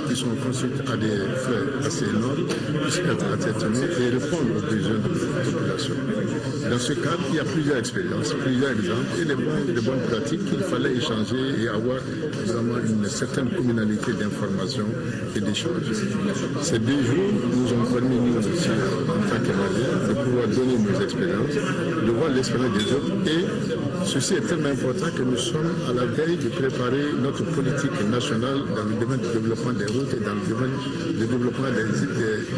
[SPEAKER 8] qui sont construites à des frais assez énormes, puissent être entretenues et répondre aux besoins de la population. Dans ce cadre, il y a plusieurs expériences, plusieurs exemples et de bonnes pratiques qu'il fallait échanger et avoir vraiment une certaine communalité d'information et d'échanges. Ces 2 jours nous ont permis, nous aussi, en tant que Maliens, de pouvoir donner nos expériences, de voir l'expérience des autres et ceci est tellement important que nous sommes à la veille de préparer notre politique nationale dans le domaine du développement des routes et dans le domaine du développement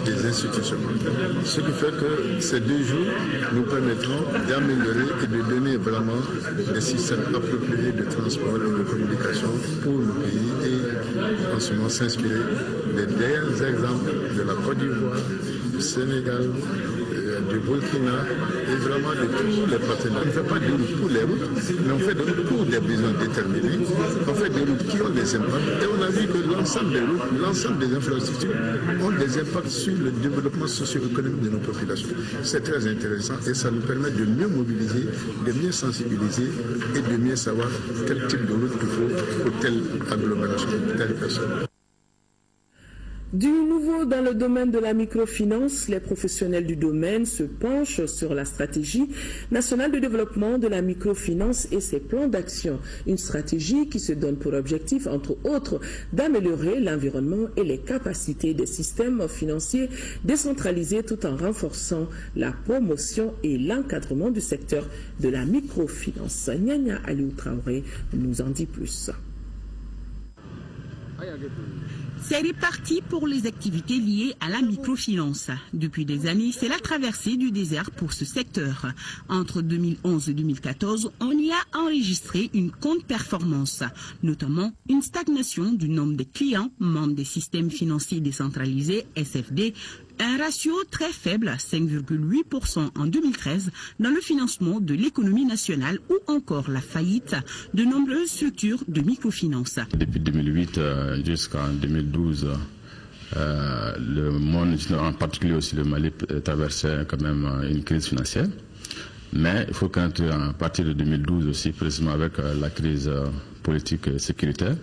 [SPEAKER 8] des institutions. Ce qui fait que ces 2 jours nous permettront d'améliorer et de donner vraiment des systèmes appropriés de transport et de communication pour le pays et en ce moment s'inspirer des derniers exemples de la Côte d'Ivoire, du Sénégal, du Burkina et vraiment de tous les partenaires. On ne fait pas de routes pour les routes, mais on fait des routes pour des besoins déterminés. On fait des routes qui ont des impacts et on a vu que l'ensemble des routes, l'ensemble des infrastructures ont des impacts sur le développement socio-économique de nos populations. C'est très intéressant et ça nous permet de mieux mobiliser, de mieux sensibiliser et de mieux savoir quel type de route il faut pour telle agglomération, telle personne.
[SPEAKER 1] Du nouveau dans le domaine de la microfinance, les professionnels du domaine se penchent sur la stratégie nationale de développement de la microfinance et ses plans d'action. Une stratégie qui se donne pour objectif, entre autres, d'améliorer l'environnement et les capacités des systèmes financiers décentralisés tout en renforçant la promotion et l'encadrement du secteur de la microfinance. Nyanya Aliou Traoré nous en dit plus.
[SPEAKER 20] C'est réparti pour les activités liées à la microfinance. Depuis des années, c'est la traversée du désert pour ce secteur. Entre 2011 et 2014, on y a enregistré une contre-performance, notamment une stagnation du nombre de clients membres des systèmes financiers décentralisés, SFD, un ratio très faible, 5,8% en 2013, dans le financement de l'économie nationale ou encore la faillite de nombreuses structures de microfinance.
[SPEAKER 9] Depuis 2008 jusqu'en 2012, le monde, en particulier aussi le Mali, traversait quand même une crise financière. Mais il faut connaître à partir de 2012 aussi, précisément avec la crise politique et sécuritaire.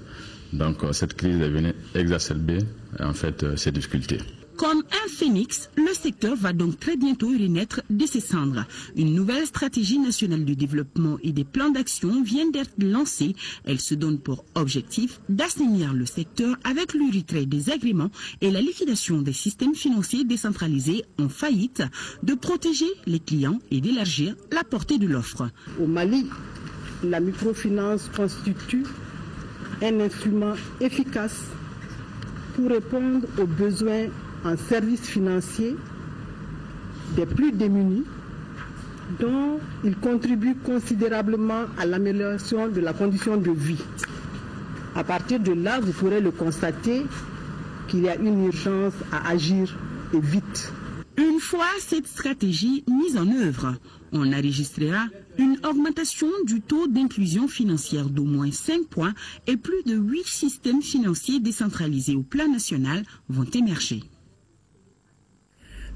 [SPEAKER 9] Donc cette crise est venue exacerber en fait ces difficultés.
[SPEAKER 20] Comme un phénix, le secteur va donc très bientôt renaître de ses cendres. Une nouvelle stratégie nationale de développement et des plans d'action vient d'être lancée. Elle se donne pour objectif d'assainir le secteur avec le retrait des agréments et la liquidation des systèmes financiers décentralisés en faillite, de protéger les clients et d'élargir la portée de l'offre.
[SPEAKER 21] Au Mali, la microfinance constitue un instrument efficace pour répondre aux besoins en services financiers des plus démunis, dont il contribue considérablement à l'amélioration de la condition de vie. À partir de là, vous pourrez le constater qu'il y a une urgence à agir et vite.
[SPEAKER 20] Une fois cette stratégie mise en œuvre, on enregistrera une augmentation du taux d'inclusion financière d'au moins 5 points et plus de 8 systèmes financiers décentralisés au plan national vont émerger.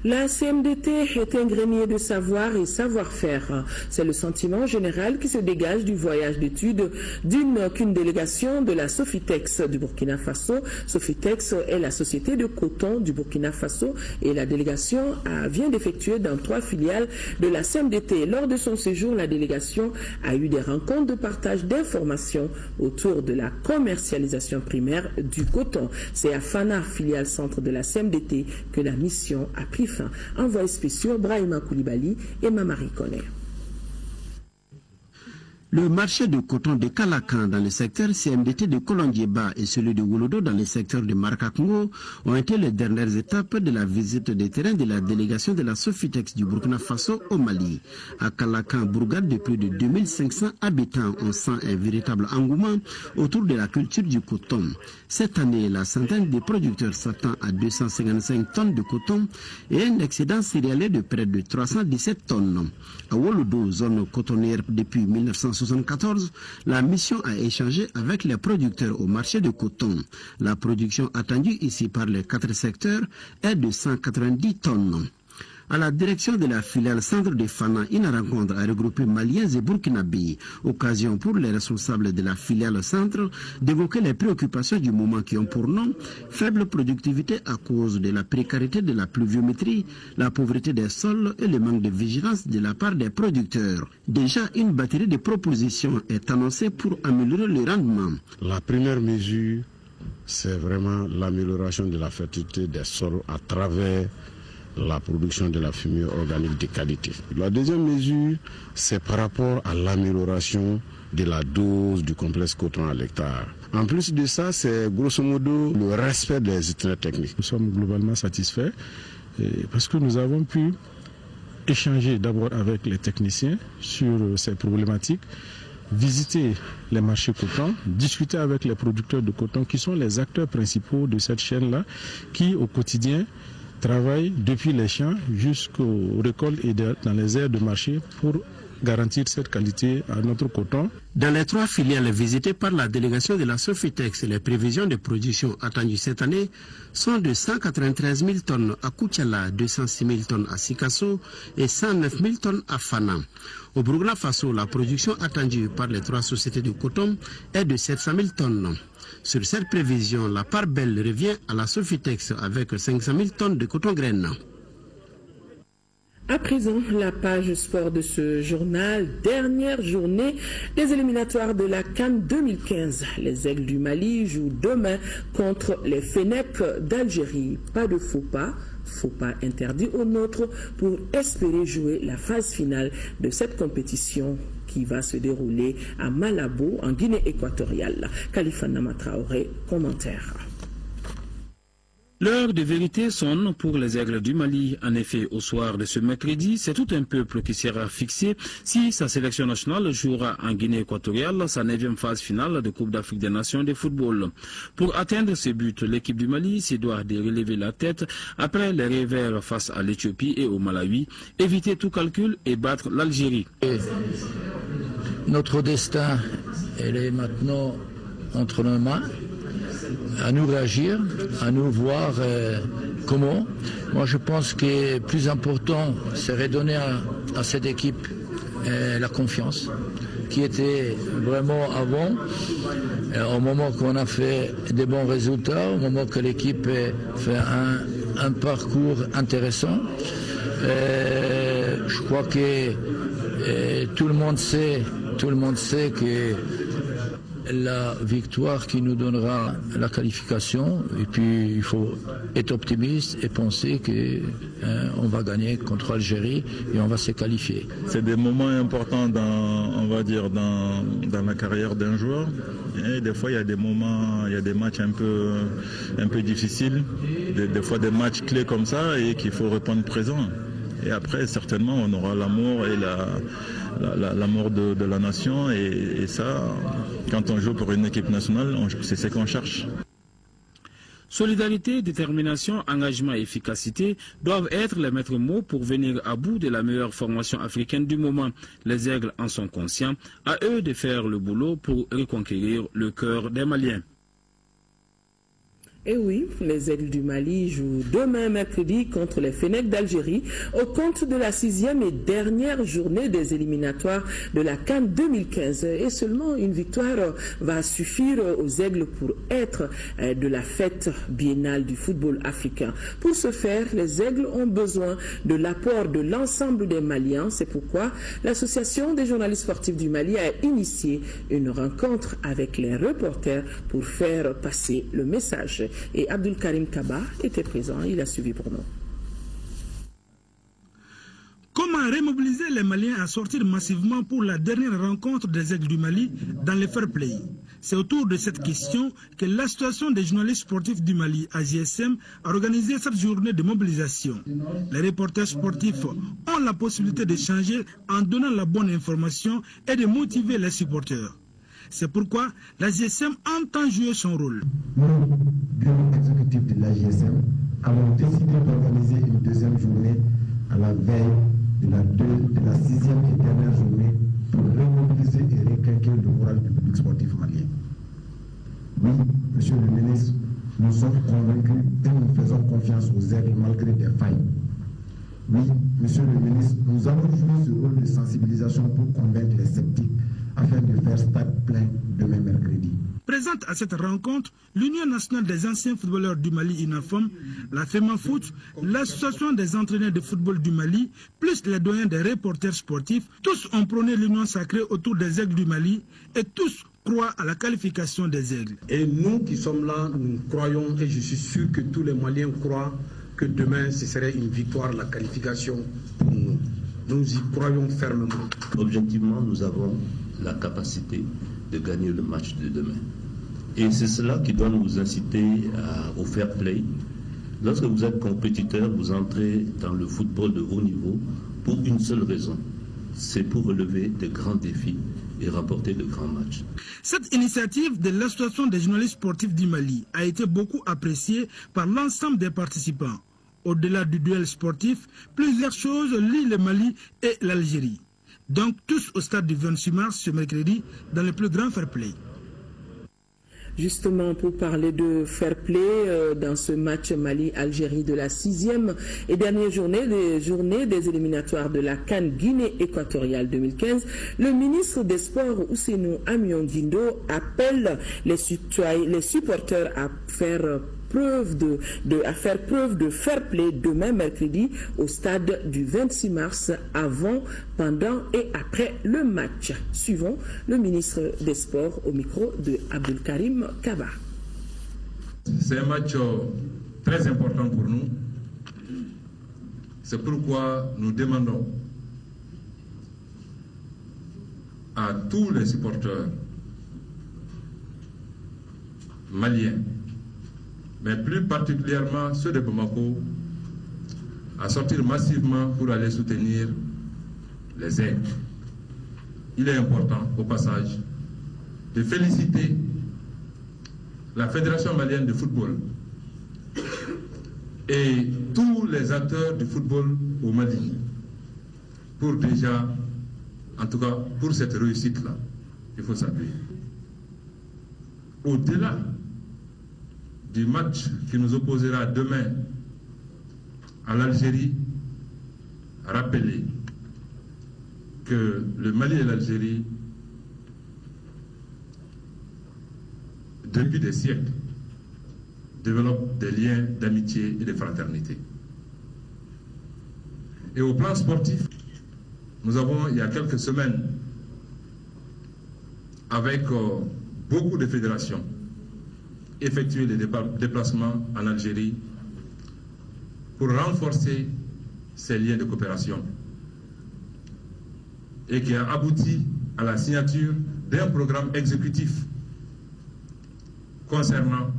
[SPEAKER 1] La CMDT est un grenier de savoir et savoir-faire. C'est le sentiment général qui se dégage du voyage d'études qu'une délégation de la Sofitex du Burkina Faso. Sofitex est la société de coton du Burkina Faso et la délégation vient d'effectuer dans 3 filiales de la CMDT. Lors de son séjour, la délégation a eu des rencontres de partage d'informations autour de la commercialisation primaire du coton. C'est à Fana, filiale centre de la CMDT, que la mission a pris fin. Envoyé spécial Brahima Koulibaly et Mamari Kone.
[SPEAKER 15] Le marché de coton de Calacan dans le secteur CMDT de Kolongieba et celui de Wolodo dans le secteur de Markakongo ont été les dernières étapes de la visite de terrain de la délégation de la Sofitex du Burkina Faso au Mali. À Calacan, bourgade de plus de 2500 habitants, on sent un véritable engouement autour de la culture du coton. Cette année, la centaine de producteurs s'attend à 255 tonnes de coton et un excédent céréalier de près de 317 tonnes. À Wolodo, zone cotonnière depuis 1974, la mission a échangé avec les producteurs au marché de coton. La production attendue ici par les 4 secteurs est de 190 tonnes. À la direction de la filiale centre de Fana, une rencontre a regroupé Maliens et Burkinabés. Occasion pour les responsables de la filiale centre d'évoquer les préoccupations du moment qui ont pour nom faible productivité à cause de la précarité de la pluviométrie, la pauvreté des sols et le manque de vigilance de la part des producteurs. Déjà, une batterie de propositions est annoncée pour améliorer le rendement.
[SPEAKER 10] La première mesure, c'est vraiment l'amélioration de la fertilité des sols à travers la production de la fumée organique de qualité. La deuxième mesure, c'est par rapport à l'amélioration de la dose du complexe coton à l'hectare. En plus de ça, c'est grosso modo le respect des itinéraires techniques.
[SPEAKER 24] Nous sommes globalement satisfaits parce que nous avons pu échanger d'abord avec les techniciens sur ces problématiques, visiter les marchés coton, discuter avec les producteurs de coton qui sont les acteurs principaux de cette chaîne-là, qui au quotidien travaillent depuis les champs jusqu'aux récoltes et dans les aires de marché pour garantir cette qualité à notre coton.
[SPEAKER 15] Dans les 3 filiales visitées par la délégation de la Sofitex, les prévisions de production attendues cette année sont de 193 000 tonnes à Koutiala, 206 000 tonnes à Sikasso et 109 000 tonnes à Fana. Au Burkina Faso, la production attendue par les 3 sociétés de coton est de 700 000 tonnes. Sur cette prévision, la part belle revient à la Sofitex avec 500 000 tonnes de coton-graine.
[SPEAKER 1] À présent, la page sport de ce journal, dernière journée des éliminatoires de la CAN 2015. Les Aigles du Mali jouent demain contre les FENEP d'Algérie. Pas de faux pas interdit aux nôtres pour espérer jouer la phase finale de cette compétition qui va se dérouler à Malabo, en Guinée équatoriale. Khalifa Nama Traoré, commentaire.
[SPEAKER 11] L'heure de vérité sonne pour les Aigles du Mali. En effet, au soir de ce mercredi, c'est tout un peuple qui sera fixé si sa sélection nationale jouera en Guinée équatoriale sa 9e phase finale de Coupe d'Afrique des Nations de football. Pour atteindre ce but, l'équipe du Mali se doit de relever la tête après les revers face à l'Éthiopie et au Malawi, éviter tout calcul et battre l'Algérie.
[SPEAKER 12] Notre destin, elle est maintenant entre nos mains. À nous réagir, à nous voir comment. Moi, je pense que le plus important serait donner à cette équipe la confiance qui était vraiment avant, au moment qu'on a fait des bons résultats, au moment que l'équipe fait un parcours intéressant. Je crois que tout le monde sait que la victoire qui nous donnera la qualification, et puis il faut être optimiste et penser qu'on va gagner contre l'Algérie et on va se qualifier.
[SPEAKER 6] C'est des moments importants dans la carrière d'un joueur. Et des fois il y a des moments, il y a des matchs un peu difficiles, des fois des matchs clés comme ça et qu'il faut répondre présent. Et après certainement on aura l'amour et l'amour de la nation et ça, quand on joue pour une équipe nationale, c'est ce qu'on cherche.
[SPEAKER 11] Solidarité, détermination, engagement et efficacité doivent être les maîtres mots pour venir à bout de la meilleure formation africaine du moment. Les Aigles en sont conscients. À eux de faire le boulot pour reconquérir le cœur des Maliens.
[SPEAKER 1] Et oui, les Aigles du Mali jouent demain mercredi contre les Fennecs d'Algérie au compte de la 6e et dernière journée des éliminatoires de la CAN 2015. Et seulement une victoire va suffire aux Aigles pour être de la fête biennale du football africain. Pour ce faire, les Aigles ont besoin de l'apport de l'ensemble des Maliens. C'est pourquoi l'Association des journalistes sportifs du Mali a initié une rencontre avec les reporters pour faire passer le message. Et Abdul Karim Kaba était présent, il a suivi pour nous.
[SPEAKER 25] Comment remobiliser les Maliens à sortir massivement pour la dernière rencontre des Aigles du Mali dans le fair play? C'est autour de cette question que l'Association des journalistes sportifs du Mali, AJSM, a organisé cette journée de mobilisation. Les reporters sportifs ont la possibilité d'échanger en donnant la bonne information et de motiver les supporters. C'est pourquoi l'AJSM entend jouer son rôle.
[SPEAKER 13] Nous, bureau exécutif de l'AJSM, avons décidé d'organiser une deuxième journée à la veille de la 6e et dernière journée pour remobiliser et requinquer le moral du public sportif malien. Oui, monsieur le ministre, nous sommes convaincus et nous faisons confiance aux Aigles malgré des failles. Oui, monsieur le ministre, nous avons joué ce rôle de sensibilisation pour convaincre les sceptiques afin de faire stade plein demain mercredi.
[SPEAKER 25] Présente à cette rencontre, l'Union nationale des anciens footballeurs du Mali, UNAFOM, la FEMAFOOT, l'Association des entraîneurs de football du Mali, plus les doyens des reporters sportifs, tous ont prôné l'union sacrée autour des Aigles du Mali et tous croient à la qualification des Aigles.
[SPEAKER 14] Et nous qui sommes là, nous croyons, et je suis sûr que tous les Maliens croient que demain ce serait une victoire, la qualification pour nous. Nous y croyons fermement.
[SPEAKER 16] Objectivement, nous avons la capacité de gagner le match de demain. Et c'est cela qui doit nous inciter au fair play. Lorsque vous êtes compétiteur, vous entrez dans le football de haut niveau pour une seule raison, c'est pour relever de grands défis et remporter de grands matchs.
[SPEAKER 25] Cette initiative de l'Association des journalistes sportifs du Mali a été beaucoup appréciée par l'ensemble des participants. Au-delà du duel sportif, plusieurs choses lient le Mali et l'Algérie. Donc tous au stade du 26 mars ce mercredi dans le plus grand fair play.
[SPEAKER 1] Justement, pour parler de fair play dans ce match Mali-Algérie de la 6e et dernière journée des éliminatoires de la CAN Guinée équatoriale 2015, le ministre des Sports Ousseynou Amion Guindo appelle les supporters à faire preuve de fair play demain mercredi au stade du 26 mars avant, pendant et après le match. Suivons le ministre des Sports au micro de Abdul Karim Kaba.
[SPEAKER 17] C'est un match très important pour nous. C'est pourquoi nous demandons à tous les supporters maliens, mais plus particulièrement ceux de Bamako, à sortir massivement pour aller soutenir les Aigles. Il est important, au passage, de féliciter la Fédération malienne de football et tous les acteurs du football au Mali pour déjà, en tout cas pour cette réussite-là, il faut s'appuyer. Au-delà du match qui nous opposera demain à l'Algérie, rappelez que le Mali et l'Algérie, depuis des siècles, développent des liens d'amitié et de fraternité. Et au plan sportif, nous avons, il y a quelques semaines, avec beaucoup de fédérations, effectué des déplacements en Algérie pour renforcer ces liens de coopération et qui a abouti à la signature d'un programme exécutif concernant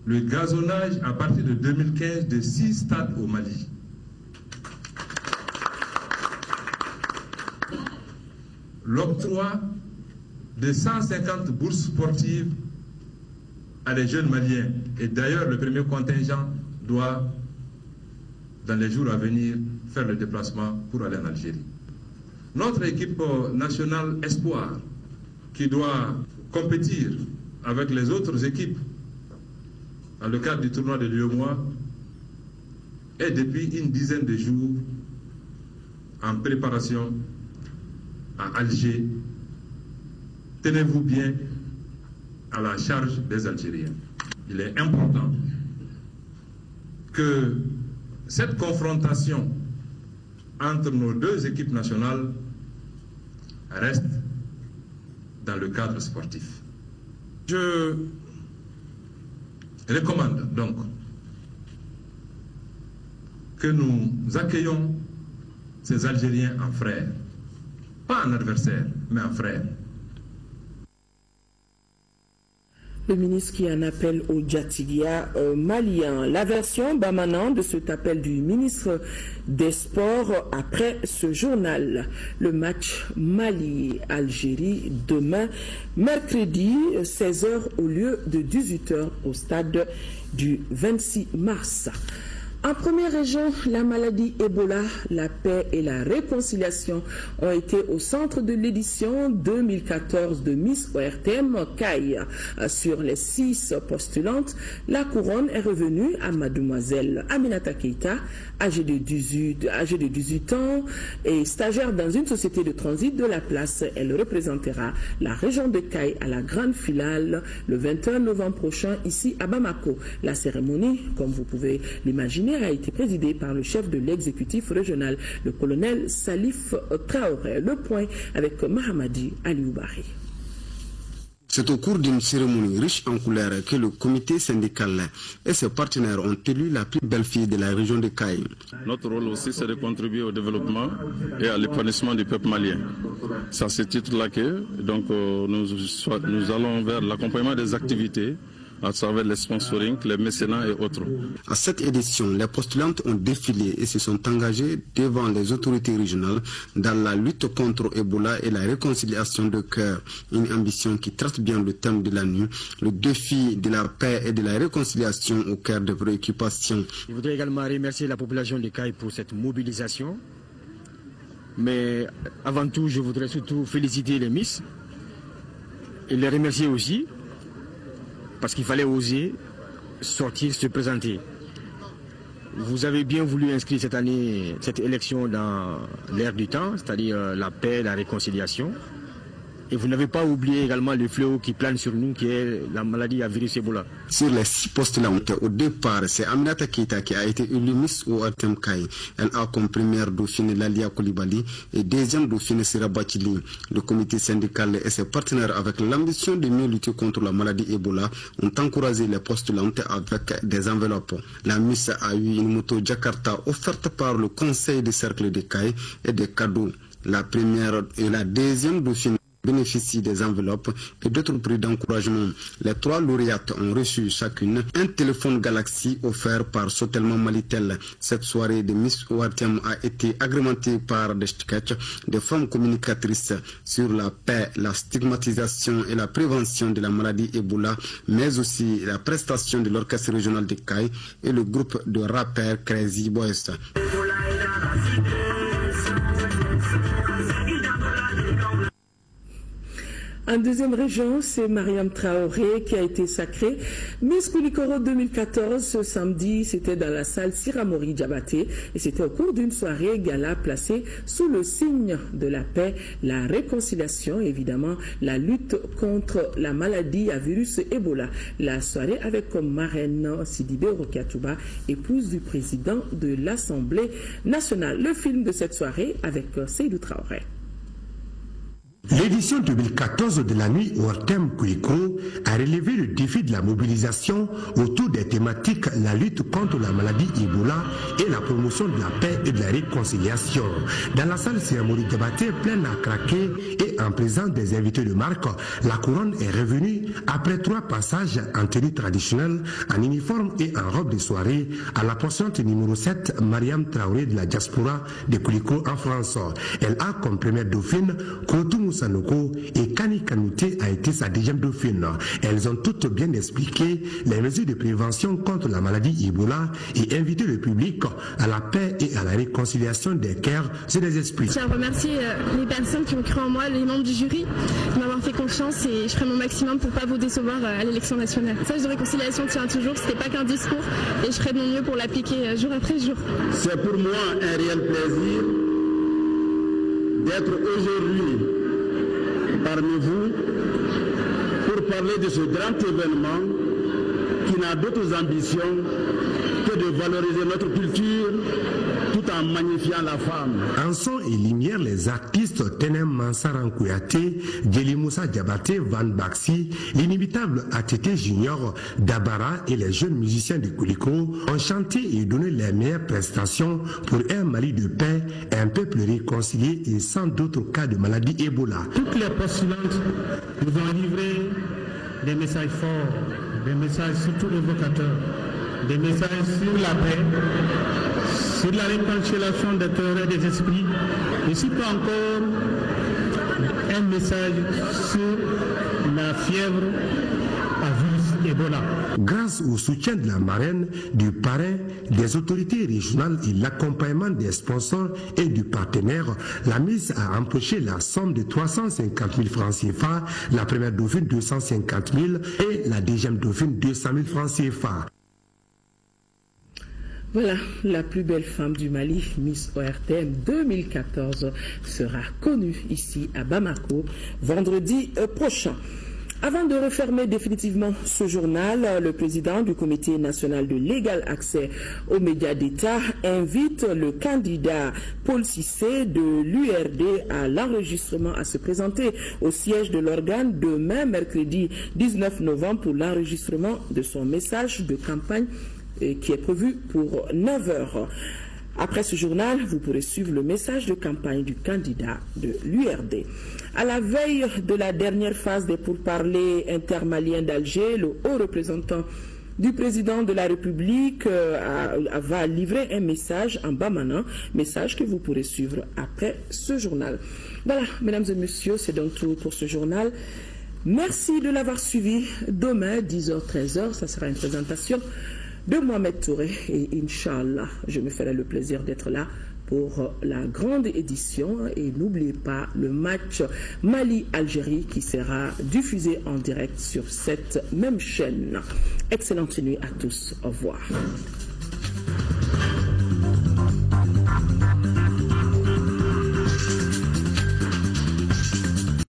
[SPEAKER 17] le gazonnage à partir de 2015 de 6 stades au Mali. L'octroi de 150 bourses sportives à des jeunes Maliens. Et d'ailleurs, le premier contingent doit, dans les jours à venir, faire le déplacement pour aller en Algérie. Notre équipe nationale Espoir, qui doit compétir avec les autres équipes dans le cadre du tournoi de l'UEMOA, est depuis une dizaine de jours en préparation à Alger. Tenez-vous bien à la charge des Algériens. Il est important que cette confrontation entre nos deux équipes nationales reste dans le cadre sportif. Je recommande donc que nous accueillons ces Algériens en frères, pas en adversaires, mais en frères.
[SPEAKER 1] Le ministre qui en appelle au Djatigia malien. La version Bamanan de cet appel du ministre des Sports après ce journal. Le match Mali-Algérie demain, mercredi, 16h au lieu de 18h au stade du 26 mars. En première région, la maladie Ebola, la paix et la réconciliation ont été au centre de l'édition 2014 de Miss ORTM CAI. Sur les 6 postulantes, la couronne est revenue à mademoiselle Aminata Keita, âgée de 18 ans et stagiaire dans une société de transit de la place. Elle représentera la région de CAI à la grande finale le 21 novembre prochain ici à Bamako. La cérémonie, comme vous pouvez l'imaginer, a été présidée par le chef de l'exécutif régional, le colonel Salif Traoré. Le point avec Mahamadi Alioubari.
[SPEAKER 3] C'est au cours d'une cérémonie riche en couleurs que le comité syndical et ses partenaires ont élu la plus belle fille de la région de CAI.
[SPEAKER 9] Notre rôle aussi, c'est de contribuer au développement et à l'épanouissement du peuple malien. C'est à ce titre-là que nous allons vers l'accompagnement des activités à travers les sponsoring, les mécénats et autres.
[SPEAKER 3] À cette édition, les postulantes ont défilé et se sont engagées devant les autorités régionales dans la lutte contre Ebola et la réconciliation de cœur. Une ambition qui traite bien le thème de la nuit, le défi de la paix et de la réconciliation au cœur des préoccupations.
[SPEAKER 4] Je voudrais également remercier la population de CAI pour cette mobilisation. Mais avant tout, je voudrais surtout féliciter les Miss et les remercier aussi, parce qu'il fallait oser sortir, se présenter. Vous avez bien voulu inscrire cette année, cette élection dans l'ère du temps, c'est-à-dire la paix, la réconciliation. Et vous n'avez pas oublié également le fléau qui plane sur nous, qui est la maladie à virus Ebola.
[SPEAKER 3] Sur les 6 postulantes, au départ, c'est Aminata Keita qui a été élue Miss ORTM CAI. Elle a comme première dauphine Lalia Koulibaly et deuxième dauphine Sira Bachili. Le comité syndical et ses partenaires, avec l'ambition de mieux lutter contre la maladie Ebola, ont encouragé les postulantes avec des enveloppes. La Miss a eu une moto Jakarta offerte par le conseil de cercle de CAI et des cadeaux. La première et la deuxième dauphine bénéficient des enveloppes et d'autres prix d'encouragement. Les 3 lauréates ont reçu chacune un téléphone Galaxy offert par Sotelman Malitel. Cette soirée de Miss ORTM a été agrémentée par des sketchs de femmes communicatrices sur la paix, la stigmatisation et la prévention de la maladie Ebola, mais aussi la prestation de l'orchestre régional de CAI et le groupe de rappeurs Crazy Boys.
[SPEAKER 1] En deuxième région, c'est Mariam Traoré qui a été sacrée Miss Koulikoro 2014 ce samedi. C'était dans la salle Siramori Diabaté et c'était au cours d'une soirée gala placée sous le signe de la paix, la réconciliation, évidemment la lutte contre la maladie à virus Ebola. La soirée avec comme marraine Sidibé Rokiatouba, épouse du président de l'Assemblée nationale. Le film de cette soirée avec Seydou Traoré.
[SPEAKER 7] L'édition 2014 de la nuit ORTM Koulikoro a relevé le défi de la mobilisation autour des thématiques la lutte contre la maladie Ebola et la promotion de la paix et de la réconciliation. Dans la salle Siramori Diabaté pleine à craquer et en présence des invités de marque, la couronne est revenue après 3 passages en tenue traditionnelle, en uniforme et en robe de soirée à la postulante numéro 7, Mariam Traoré de la diaspora de Koulikoro en France. Elle a comme première dauphine Koutou Moussa Sanoko et Kani Kanouté a été sa deuxième dauphine. Elles ont toutes bien expliqué les mesures de prévention contre la maladie Ebola et invité le public à la paix et à la réconciliation des cœurs et des esprits.
[SPEAKER 2] Je tiens à remercier les personnes qui ont cru en moi, les membres du jury, de m'avoir fait confiance et je ferai mon maximum pour ne pas vous décevoir à l'élection nationale. Le message de réconciliation tient toujours, ce n'était pas qu'un discours et je ferai de mon mieux pour l'appliquer jour après jour.
[SPEAKER 5] C'est pour moi un réel plaisir d'être aujourd'hui parmi vous pour parler de ce grand événement qui n'a d'autres ambitions que de valoriser notre culture tout en magnifiant la femme.
[SPEAKER 7] En son et lumière, les artistes Tenem Mansaran Kouyaté, Djeli Moussa Diabaté, Van Baxi, l'inimitable ATT Junior, Dabara et les jeunes musiciens de Kouliko ont chanté et donné les meilleures prestations pour un Mali de paix, un peuple réconcilié et sans d'autres cas de maladie Ebola.
[SPEAKER 18] Toutes les postulantes nous ont livré des messages forts, des messages surtout évocateurs, des messages sur la paix, sur la réconciliation des cœurs et des esprits, et surtout encore un message sur la fièvre à virus Ebola.
[SPEAKER 7] Grâce au soutien de la marraine, du parrain, des autorités régionales et l'accompagnement des sponsors et du partenaire, la mise a empoché la somme de 350 000 francs CFA, la première dauphine 250 000 et la deuxième dauphine 200 000 francs CFA.
[SPEAKER 1] Voilà, la plus belle femme du Mali, Miss ORTM 2014, sera connue ici à Bamako vendredi prochain. Avant de refermer définitivement ce journal, le président du Comité national de l'égal accès aux médias d'État invite le candidat Paul Cissé de l'URD à l'enregistrement à se présenter au siège de l'organe demain, mercredi 19 novembre, pour l'enregistrement de son message de campagne qui est prévu pour 9 heures. Après ce journal, vous pourrez suivre le message de campagne du candidat de l'URD. À la veille de la dernière phase des pourparlers intermaliens d'Alger, le haut représentant du président de la République va livrer un message en bamana, message que vous pourrez suivre après ce journal. Voilà, mesdames et messieurs, c'est donc tout pour ce journal. Merci de l'avoir suivi. Demain, 10h-13h, ça sera une présentation de Mohamed Touré et Inch'Allah, je me ferai le plaisir d'être là pour la grande édition et n'oubliez pas le match Mali-Algérie qui sera diffusé en direct sur cette même chaîne. Excellente nuit à tous, au revoir.